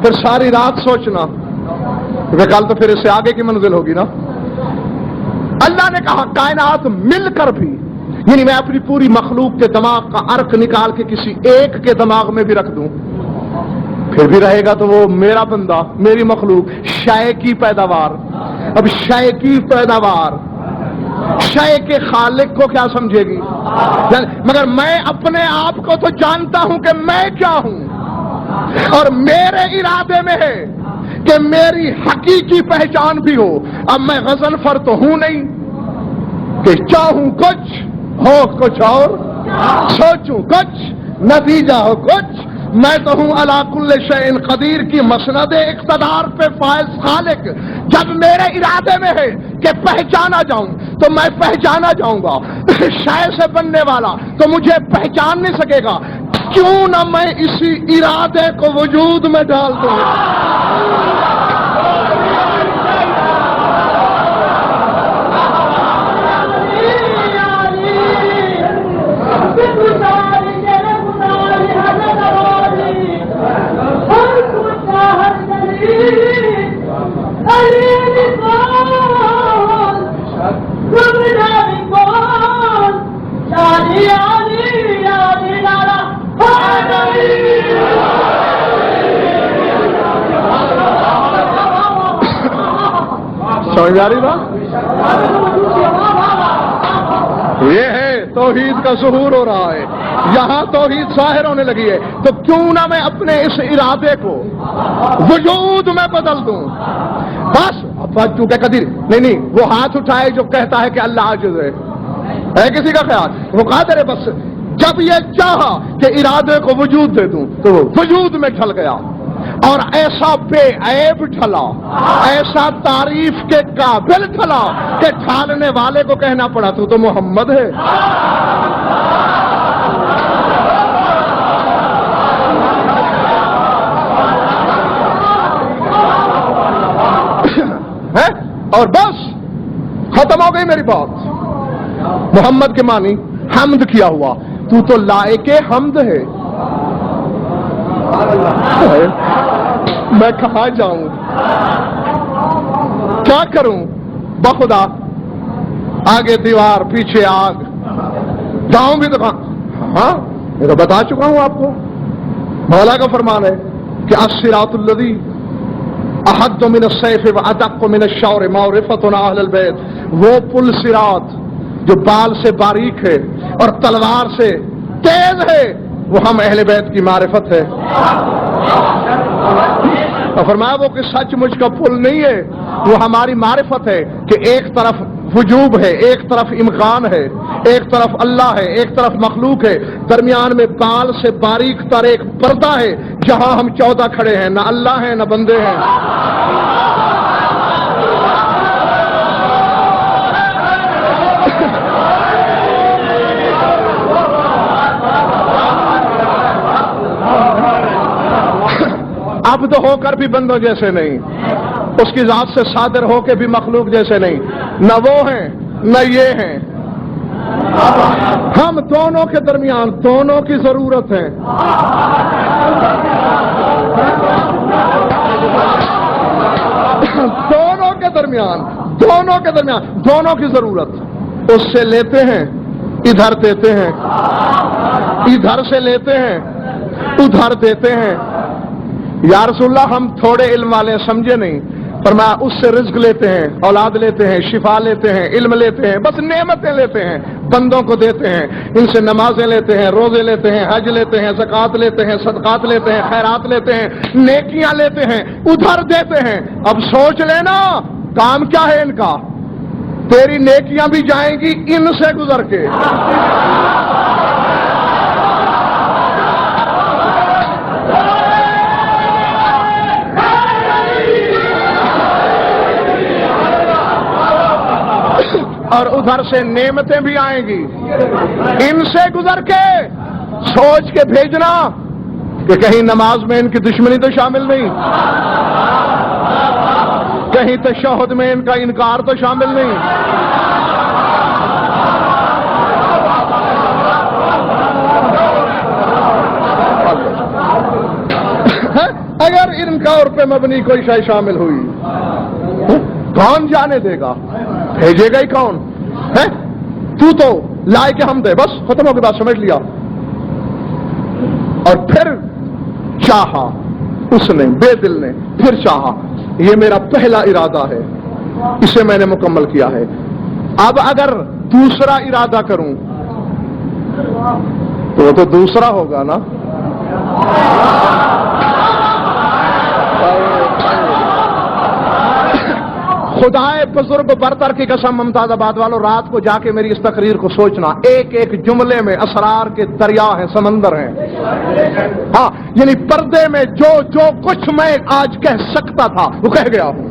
پھر ساری رات سوچنا، کیونکہ کل تو پھر اس سے آگے کی منزل ہوگی نا. اللہ نے کہا کائنات مل کر بھی، یعنی میں اپنی پوری مخلوق کے دماغ کا عرق نکال کے کسی ایک کے دماغ میں بھی رکھ دوں، پھر بھی رہے گا تو وہ میرا بندہ، میری مخلوق، شے کی پیداوار. اب شے کی پیداوار شے کے خالق کو کیا سمجھے گی؟ مگر میں اپنے آپ کو تو جانتا ہوں کہ میں کیا ہوں، اور میرے ارادے میں ہے کہ میری حقیقی پہچان بھی ہو. اب میں غضنفر تو ہوں نہیں کہ چاہوں کچھ ہو کچھ اور، سوچوں کچھ نتیجہ ہو کچھ. میں تو ہوں علی کل شیء قدیر کی مسند اقتدار پہ فائز خالق. جب میرے ارادے میں ہے کہ پہچانا جاؤں تو میں پہچانا جاؤں گا. شے سے بننے والا تو مجھے پہچان نہیں سکے گا. کیوں نہ میں اسی ارادے کو وجود میں ڈال دوں. سمجھ آ رہی بات؟ یہ ہے توحید کا ظہور ہو رہا ہے، یہاں توحید ظاہر ہونے لگی ہے. تو کیوں نہ میں اپنے اس ارادے کو وجود میں بدل دوں. بس چونکہ قدیر نہیں وہ ہاتھ اٹھائے جو کہتا ہے کہ اللہ عاجز ہے کسی کا خیال؟ وہ قادر ہے. بس جب یہ چاہا کہ ارادے کو وجود دے دوں تو وہ وجود میں ڈھل گیا، اور ایسا بے عیب ڈھلا، ایسا تعریف کے قابل ڈھلا کہ ڈھالنے والے کو کہنا پڑا تو محمد ہے. اور بس ختم ہو گئی میری بات. محمد کے معنی حمد کیا ہوا، تو لائق حمد ہے. میں کہاں جاؤں، کیا کروں؟ بخدا آگے دیوار پیچھے آگ، جاؤں بھی تو ہاں میں تو بتا چکا ہوں آپ کو. مولا کا فرمان ہے کہ الصراط الذی احد من السیف وادق من الشعر معرفۃ اہل البیت. وہ پل صراط جو بال سے باریک ہے اور تلوار سے تیز ہے، وہ ہم اہل بیت کی معرفت ہے. اور فرمایا وہ کہ سچ مجھ کا پل نہیں ہے، وہ ہماری معرفت ہے کہ ایک طرف وجوب ہے، ایک طرف امکان ہے، ایک طرف اللہ ہے، ایک طرف مخلوق ہے، درمیان میں بال سے باریک تر ایک پردہ ہے جہاں ہم 14 کھڑے ہیں، نہ اللہ ہیں نہ بندے ہیں. عبد ہو کر بھی بندوں جیسے نہیں، اس کی ذات سے صادر ہو کے بھی مخلوق جیسے نہیں، نہ وہ ہیں نہ یہ ہیں. ہم دونوں کے درمیان دونوں کی ضرورت ہے. دونوں کے درمیان دونوں کی ضرورت. اس سے لیتے ہیں ادھر دیتے ہیں، ادھر سے لیتے ہیں ادھر دیتے ہیں. یا رسول اللہ ہم تھوڑے علم والے سمجھے نہیں، فرمایا اس سے رزق لیتے ہیں، اولاد لیتے ہیں، شفا لیتے ہیں، علم لیتے ہیں، بس نعمتیں لیتے ہیں، بندوں کو دیتے ہیں. ان سے نمازیں لیتے ہیں، روزے لیتے ہیں، حج لیتے ہیں، زکوٰۃ لیتے ہیں، صدقات لیتے ہیں، خیرات لیتے ہیں، نیکیاں لیتے ہیں، ادھر دیتے ہیں. اب سوچ لینا کام کیا ہے ان کا. تیری نیکیاں بھی جائیں گی ان سے گزر کے. اور ادھر سے نعمتیں بھی آئیں گی ان سے گزر کے. سوچ کے بھیجنا کہ کہیں نماز میں ان کی دشمنی تو شامل نہیں، کہیں تشہد میں ان کا انکار تو شامل نہیں. اگر انکار پہ مبنی کوئی شے شامل ہوئی کون جانے دے گا، بھیجے گا ہی کون ہے. تو لائے کے ہم دے، بس ختم ہو گئی بات، سمجھ لیا. اور پھر چاہا اس نے، بے دل نے پھر چاہا. یہ میرا پہلا ارادہ ہے، اسے میں نے مکمل کیا ہے. اب اگر دوسرا ارادہ کروں تو وہ تو دوسرا ہوگا نا. خدائے بزرگ برتر کی قسم ممتاز آباد والوں، رات کو جا کے میری اس تقریر کو سوچنا. ایک ایک جملے میں اسرار کے دریا ہیں، سمندر ہیں. ہاں یعنی پردے میں جو کچھ میں آج کہہ سکتا تھا وہ کہہ گیا ہوں.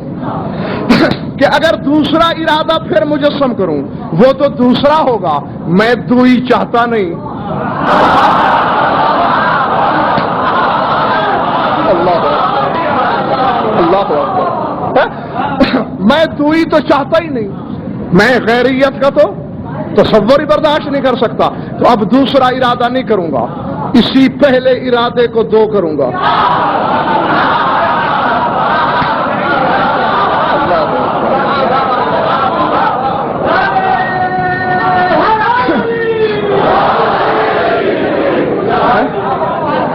کہ اگر دوسرا ارادہ پھر مجسم کروں وہ تو دوسرا ہوگا. میں دوئی چاہتا نہیں. اللہ اللہ اکبر. میں دوئی تو چاہتا ہی نہیں, میں غیریت کا تو تصور ہی برداشت نہیں کر سکتا, تو اب دوسرا ارادہ نہیں کروں گا, اسی پہلے ارادے کو دو کروں گا.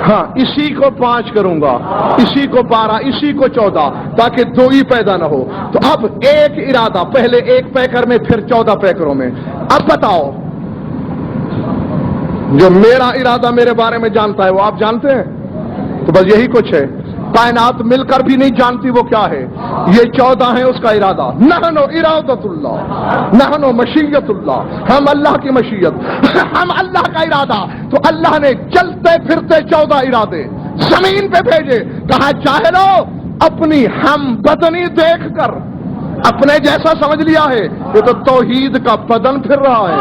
ہاں, اسی کو 5 کروں گا, اسی کو 12, اسی کو 14, تاکہ دو ہی پیدا نہ ہو. تو اب ایک ارادہ, پہلے ایک پیکر میں پھر 14 پیکروں میں. اب بتاؤ, جو میرا ارادہ میرے بارے میں جانتا ہے وہ آپ جانتے ہیں؟ تو بس یہی کچھ ہے. کائنات مل کر بھی نہیں جانتی وہ کیا ہے. یہ 14 ہے اس کا ارادہ. نحن ارادت اللہ, نحن مشیت اللہ, ہم اللہ کی مشیت, ہم اللہ کا ارادہ. تو اللہ نے چلتے پھرتے 14 ارادے زمین پہ بھیجے, کہا چاہے لو اپنی ہم بدنی دیکھ کر اپنے جیسا سمجھ لیا ہے, یہ تو توحید کا بدن پھر رہا ہے.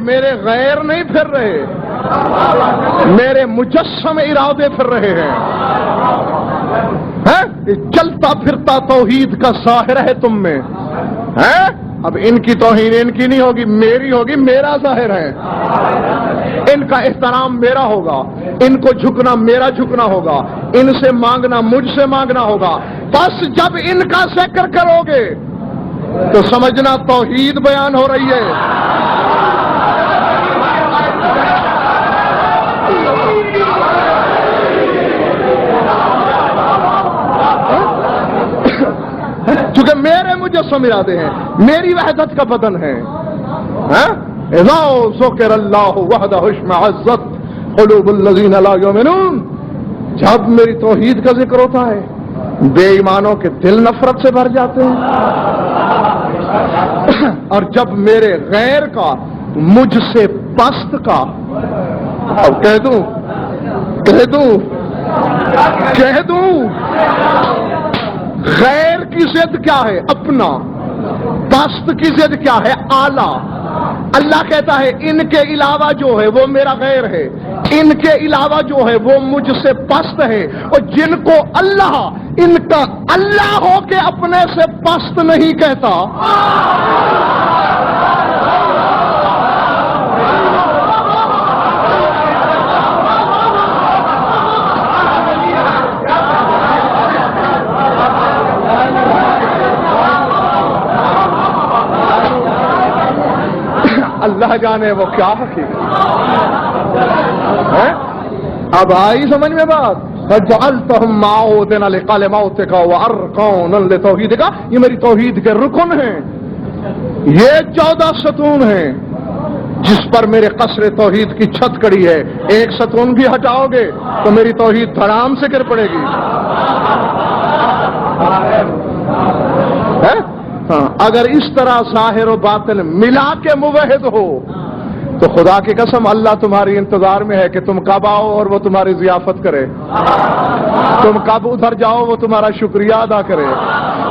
میرے غیر نہیں پھر رہے, میرے مجسم ارادے پھر رہے ہیں. چلتا پھرتا توحید کا ظاہر ہے تم میں. اب ان کی توہین ان کی نہیں ہوگی, میری ہوگی. میرا ظاہر ہے, ان کا احترام میرا ہوگا, ان کو جھکنا میرا جھکنا ہوگا, ان سے مانگنا مجھ سے مانگنا ہوگا. بس جب ان کا ذکر کرو گے تو سمجھنا توحید بیان ہو رہی ہے. چونکہ میرے مجسم ارادے ہیں, میری وحدت کا بدن ہے. اذا ذکر اللہ وحدہ اشمئزت قلوب الذین لا یؤمنون, جب میری توحید کا ذکر ہوتا ہے بے ایمانوں کے دل نفرت سے بھر جاتے ہیں, اور جب میرے غیر کا, مجھ سے پست کا, اب کہہ دوں غیر کی ضد کیا ہے؟ اپنا. پست کی ضد کیا ہے؟ اعلیٰ. اللہ کہتا ہے ان کے علاوہ جو ہے وہ میرا غیر ہے, ان کے علاوہ جو ہے وہ مجھ سے پست ہے. اور جن کو اللہ ان کا اللہ ہو کے اپنے سے پست نہیں کہتا, اللہ جانے وہ کیا حقیقت ہے. اب آئی سمجھ میں بات؟ فجعلتهم معودنا لقلموتك واركانا لتوحيدك, یہ میری توحید کے رکن ہیں. یہ 14 ستون ہیں جس پر میرے قصر توحید کی چھت کڑی ہے. ایک ستون بھی ہٹاؤ گے تو میری توحید دھڑام سے گر پڑے گی. اگر اس طرح ظاہر و باطن ملا کے موحد ہو تو خدا کی قسم اللہ تمہاری انتظار میں ہے کہ تم کب آؤ اور وہ تمہاری ضیافت کرے, تم کب ادھر جاؤ وہ تمہارا شکریہ ادا کرے,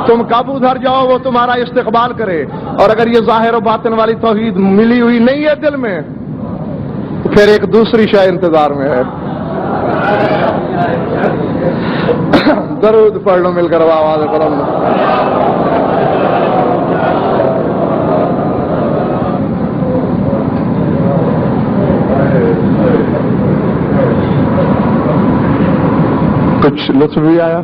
تم کب ادھر جاؤ وہ تمہارا استقبال کرے. اور اگر یہ ظاہر و باطن والی توحید ملی ہوئی نہیں ہے دل میں تو پھر ایک دوسری شے انتظار میں ہے. درود پڑھ لو مل کر, آواز بلند. کچھ لطف بھی آیا؟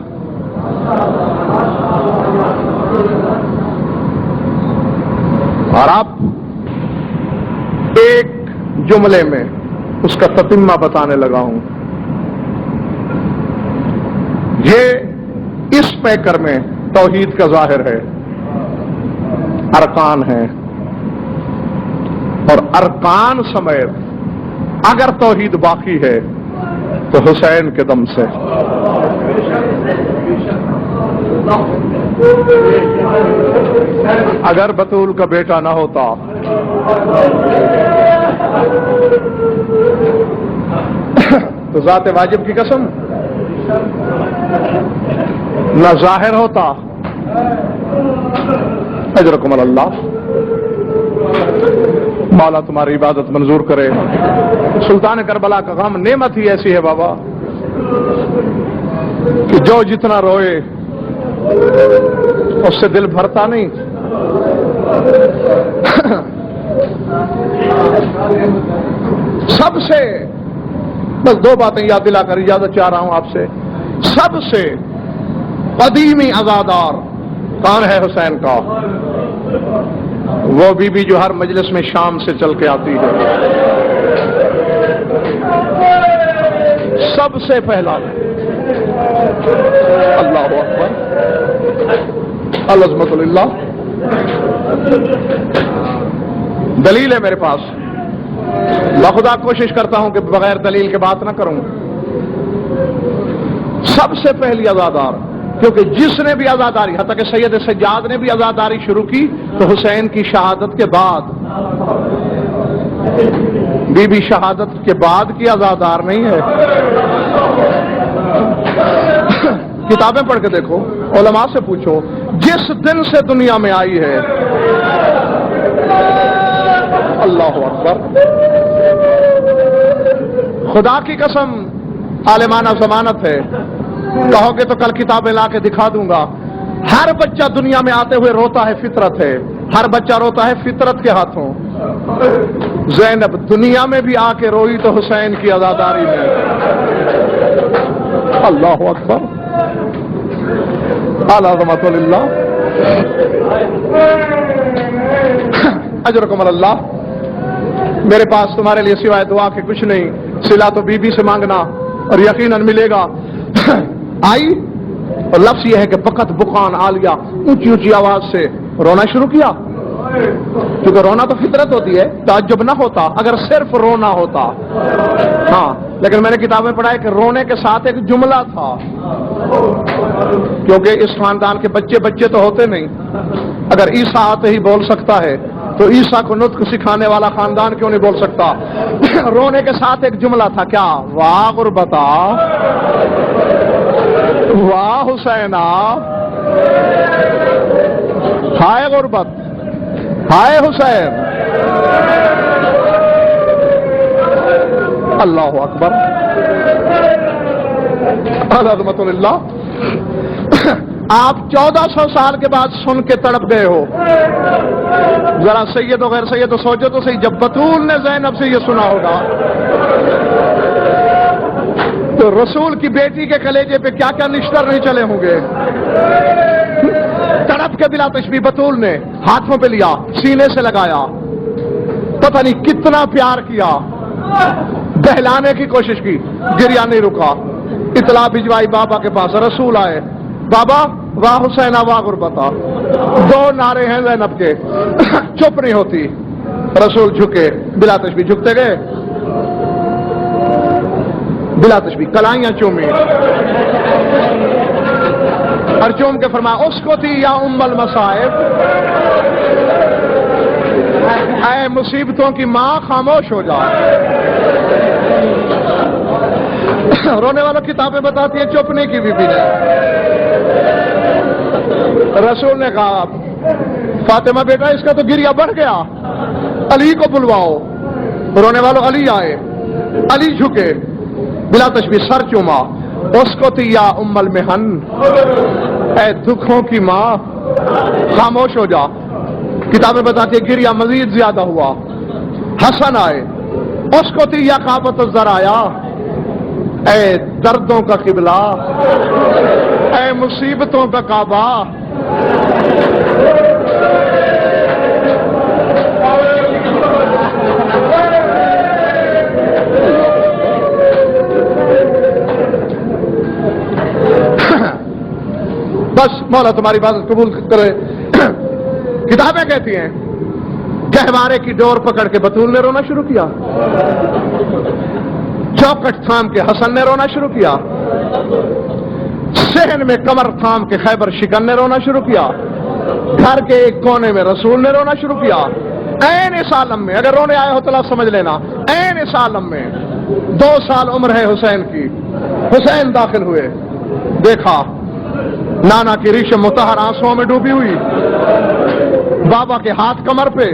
اور آپ ایک جملے میں اس کا تتمہ بتانے لگا ہوں. یہ اس پیکر میں توحید کا ظاہر ہے، ارکان ہیں، اور ارکان سمیت اگر توحید باقی ہے تو حسین کے دم سے۔ اگر بطول کا بیٹا نہ ہوتا تو ذات واجب کی قسم نہ ظاہر ہوتا۔ اجرکم اللہ، مولا تمہاری عبادت منظور کرے۔ سلطان کربلا کا غم نعمت ہی ایسی ہے بابا کہ جو جتنا روئے اس سے دل بھرتا نہیں۔ سب سے بس دو باتیں یاد دلا کر اجازت چاہ رہا ہوں آپ سے۔ سب سے قدیمی عزادار کون ہے؟ حسین کا وہ بی بی جو ہر مجلس میں شام سے چل کے آتی ہے، سب سے پہلا۔ اللہ اکبر، العظمت للہ۔ دلیل ہے میرے پاس، بخدا کوشش کرتا ہوں کہ بغیر دلیل کے بات نہ کروں۔ سب سے پہلی عزادار، کیونکہ جس نے بھی عزاداری، حتیٰ کہ سید سجاد نے بھی عزاداری شروع کی تو حسین کی شہادت کے بعد، بی بی شہادت کے بعد کی عزادار نہیں ہے۔ کتابیں پڑھ کے دیکھو، علماء سے پوچھو، جس دن سے دنیا میں آئی ہے، اللہ اکبر، خدا کی قسم عالمانہ ضمانت ہے، کہو گے تو کل کتابیں لا کے دکھا دوں گا۔ ہر بچہ دنیا میں آتے ہوئے روتا ہے، فطرت ہے، ہر بچہ روتا ہے فطرت کے ہاتھوں۔ زینب دنیا میں بھی آ کے روئی تو حسین کی عزاداری میں۔ اللہ اکبر، العظمت للہ۔ اجرکم اللہ۔ میرے پاس تمہارے لیے سوائے دعا کے کچھ نہیں، صلہ تو بی بی سے مانگنا اور یقیناً ملے گا۔ آئی اور لفظ یہ ہے کہ بکت بکان عالیہ، اونچی اونچی آواز سے رونا شروع کیا، کیونکہ رونا تو فطرت ہوتی ہے، تعجب نہ ہوتا اگر صرف رونا ہوتا۔ ہاں، لیکن میں نے کتابیں پڑھا ہے کہ رونے کے ساتھ ایک جملہ تھا، کیونکہ اس خاندان کے بچے بچے تو ہوتے نہیں۔ اگر عیسیٰ آتے ہی بول سکتا ہے تو عیسیٰ کو نطق سکھانے والا خاندان کیوں نہیں بول سکتا؟ رونے کے ساتھ ایک جملہ تھا، کیا؟ واہ غربتا، واہ حسینا، ہائے غربت، ہائے حسین۔ اللہ اکبر، العظمت للہ۔ آپ 1400 سال کے بعد سن کے تڑپ گئے ہو، ذرا سید و غیر سید تو سوچو تو صحیح، جب بطول نے زینب سے یہ سنا ہوگا تو رسول کی بیٹی کے کلیجے پہ کیا کیا نشتر نہیں چلے ہوں گے۔ تڑپ کے بلا تشبیہ بطول نے ہاتھوں پہ لیا، سینے سے لگایا، پتہ نہیں کتنا پیار کیا، بہلانے کی کوشش کی، گریا نہیں رکا۔ اطلاع بھجوائی بابا کے پاس، رسول آئے، بابا واہ حسینہ واہ غربتا، دو نعرے ہیں زینب کے، چپ نہیں ہوتی۔ رسول جھکے، بلا تشبیہ جھکتے گئے، بلا تشبیہ کلائیاں چومی اور چوم کے فرمایا، اس کو تھی یا ام المصائب، اے مصیبتوں کی ماں خاموش ہو جا۔ رونے والوں کتابیں بتاتی ہیں چپ نہیں کی بی بی نے۔ رسول نے کہا، فاطمہ بیٹا اس کا تو گریا بڑھ گیا، علی کو بلواؤ۔ رونے والوں علی آئے، علی جھکے، بلا تشبیہ سر چوما، اس کو تھی یا ام المحن، اے دکھوں کی ماں خاموش ہو جا۔ کتابیں بتاتی ہیں گریا مزید زیادہ ہوا۔ حسن آئے، اس کو تھی یا کعبۃ الذرائع، اے دردوں کا قبلہ، اے مصیبتوں کا کعبہ۔ بس مولا تمہاری بات قبول کرے. کتابیں کہتی ہیں گہوارے کی ڈور پکڑ کے بطول نے رونا شروع کیا, چوکٹ تھام کے حسن نے رونا شروع کیا, صحن میں کمر تھام کے خیبر شکن نے رونا شروع کیا, گھر کے ایک کونے میں رسول نے رونا شروع کیا. این اس عالم میں اگر رونے آئے ہو تو سمجھ لینا, این اس عالم میں 2 سال عمر ہے حسین کی, حسین داخل ہوئے, دیکھا نانا کی ریش مطہر آنسوؤں میں ڈوبی ہوئی, بابا کے ہاتھ کمر پہ,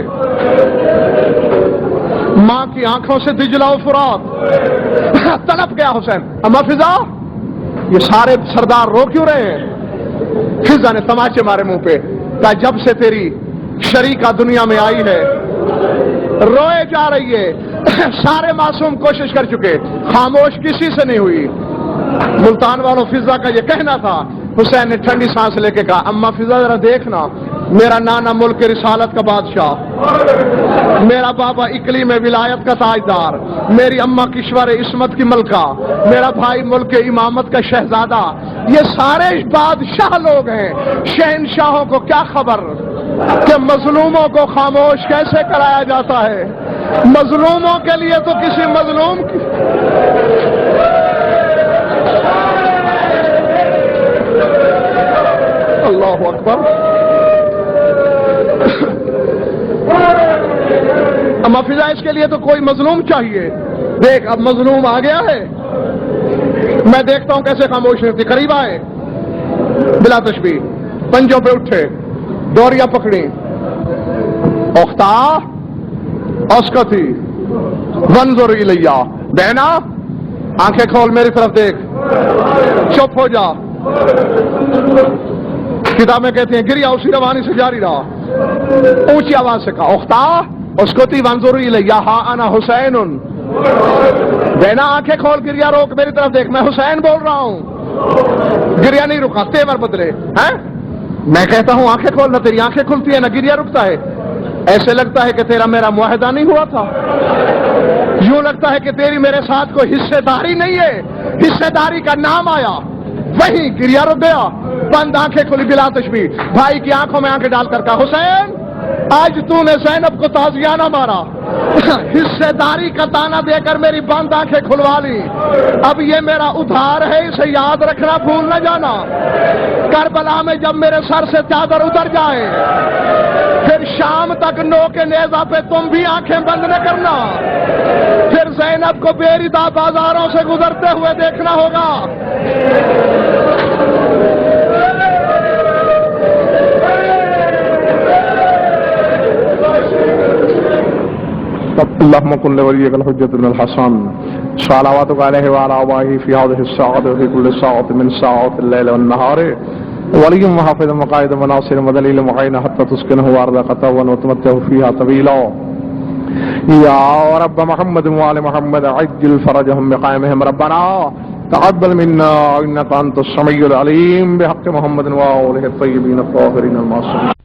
ماں کی آنکھوں سے دجلہ و فرات. تڑپ گیا حسین. اما فضا یہ سارے سردار رو کیوں رہے ہیں؟ فضا نے تماچے مارے منہ پہ, کہا جب سے تیری شریکہ دنیا میں آئی ہے روئے جا رہی ہے, سارے معصوم کوشش کر چکے, خاموش کسی سے نہیں ہوئی. ملتان والوں فضا کا یہ کہنا تھا. حسین نے ٹھنڈی سانس لے کے کہا اما فضا ذرا دیکھنا, میرا نانا ملک رسالت کا بادشاہ, میرا بابا اقلیم ولایت کا تاجدار, میری اما کشور عصمت کی ملکہ, میرا بھائی ملک امامت کا شہزادہ, یہ سارے بادشاہ لوگ ہیں. شہنشاہوں کو کیا خبر کہ مظلوموں کو خاموش کیسے کرایا جاتا ہے. مظلوموں کے لیے تو کسی مظلوم کی اللہ اکبر. اما فضا اس کے لیے تو کوئی مظلوم چاہیے. دیکھ اب مظلوم آ گیا ہے, میں دیکھتا ہوں کیسے خاموش رہتی. قریب آئے, بلا تشبیہ پنجوں پہ اٹھے, ڈوریاں پکڑی, اختہ اسکتی منظر الیہ, بہنا آنکھیں کھول میری طرف دیکھ, چپ ہو جا. کتابیں کہتی ہیں گریا اسی روانی سے جاری رہا, اونچی آواز سے کہا اختہ اسکتی منظر الیہ ہا انا حسین. بہنا آنکھیں کھول, گریا روک میری طرف دیکھ, میں حسین بول رہا ہوں. گریا نہیں رکا, تیور بدلے ہیں. میں کہتا ہوں آنکھیں کھول, نہ تیری آنکھیں کھلتی ہے نہ گریا رکتا ہے. ایسے لگتا ہے کہ تیرا میرا معاہدہ نہیں ہوا تھا, یوں لگتا ہے کہ تیری میرے ساتھ کوئی حصے داری نہیں ہے. حصے داری کا نام آیا وہی گریا رک گیا. بند آنکھیں کھلی بلا تشبیہ, بھائی کی آنکھوں میں آنکھیں ڈال کر کہا حسین آج تو نے زینب کو تازیانہ مارا, حصے داری کا تانا دے کر میری بند آنکھیں کھلوا لی. اب یہ میرا ادھار ہے, اسے یاد رکھنا, بھول نہ جانا. کربلا میں جب میرے سر سے چادر اتر جائے پھر شام تک نو کے نیزہ پہ تم بھی آنکھیں بند نہ کرنا. پھر زینب کو بے ردا بازاروں سے گزرتے ہوئے دیکھنا ہوگا. اللهم كن لوليك الحجة بن الحسن صلواتك عليه وعلى آبائه في هذه الساعة وفي كل ساعة من ساعات الليل والنهار ولي وحافظ مقاعد وناصر ودليل معين حتى تسكنه أرضك طوعا وتمتعه فيها طويلا. يا رب محمد وآل محمد عجل فرجهم بقائمهم. ربنا تقبل منا إنك أنت السميع العليم بحق محمد وآله الطيبين الطاهرين المعصومين.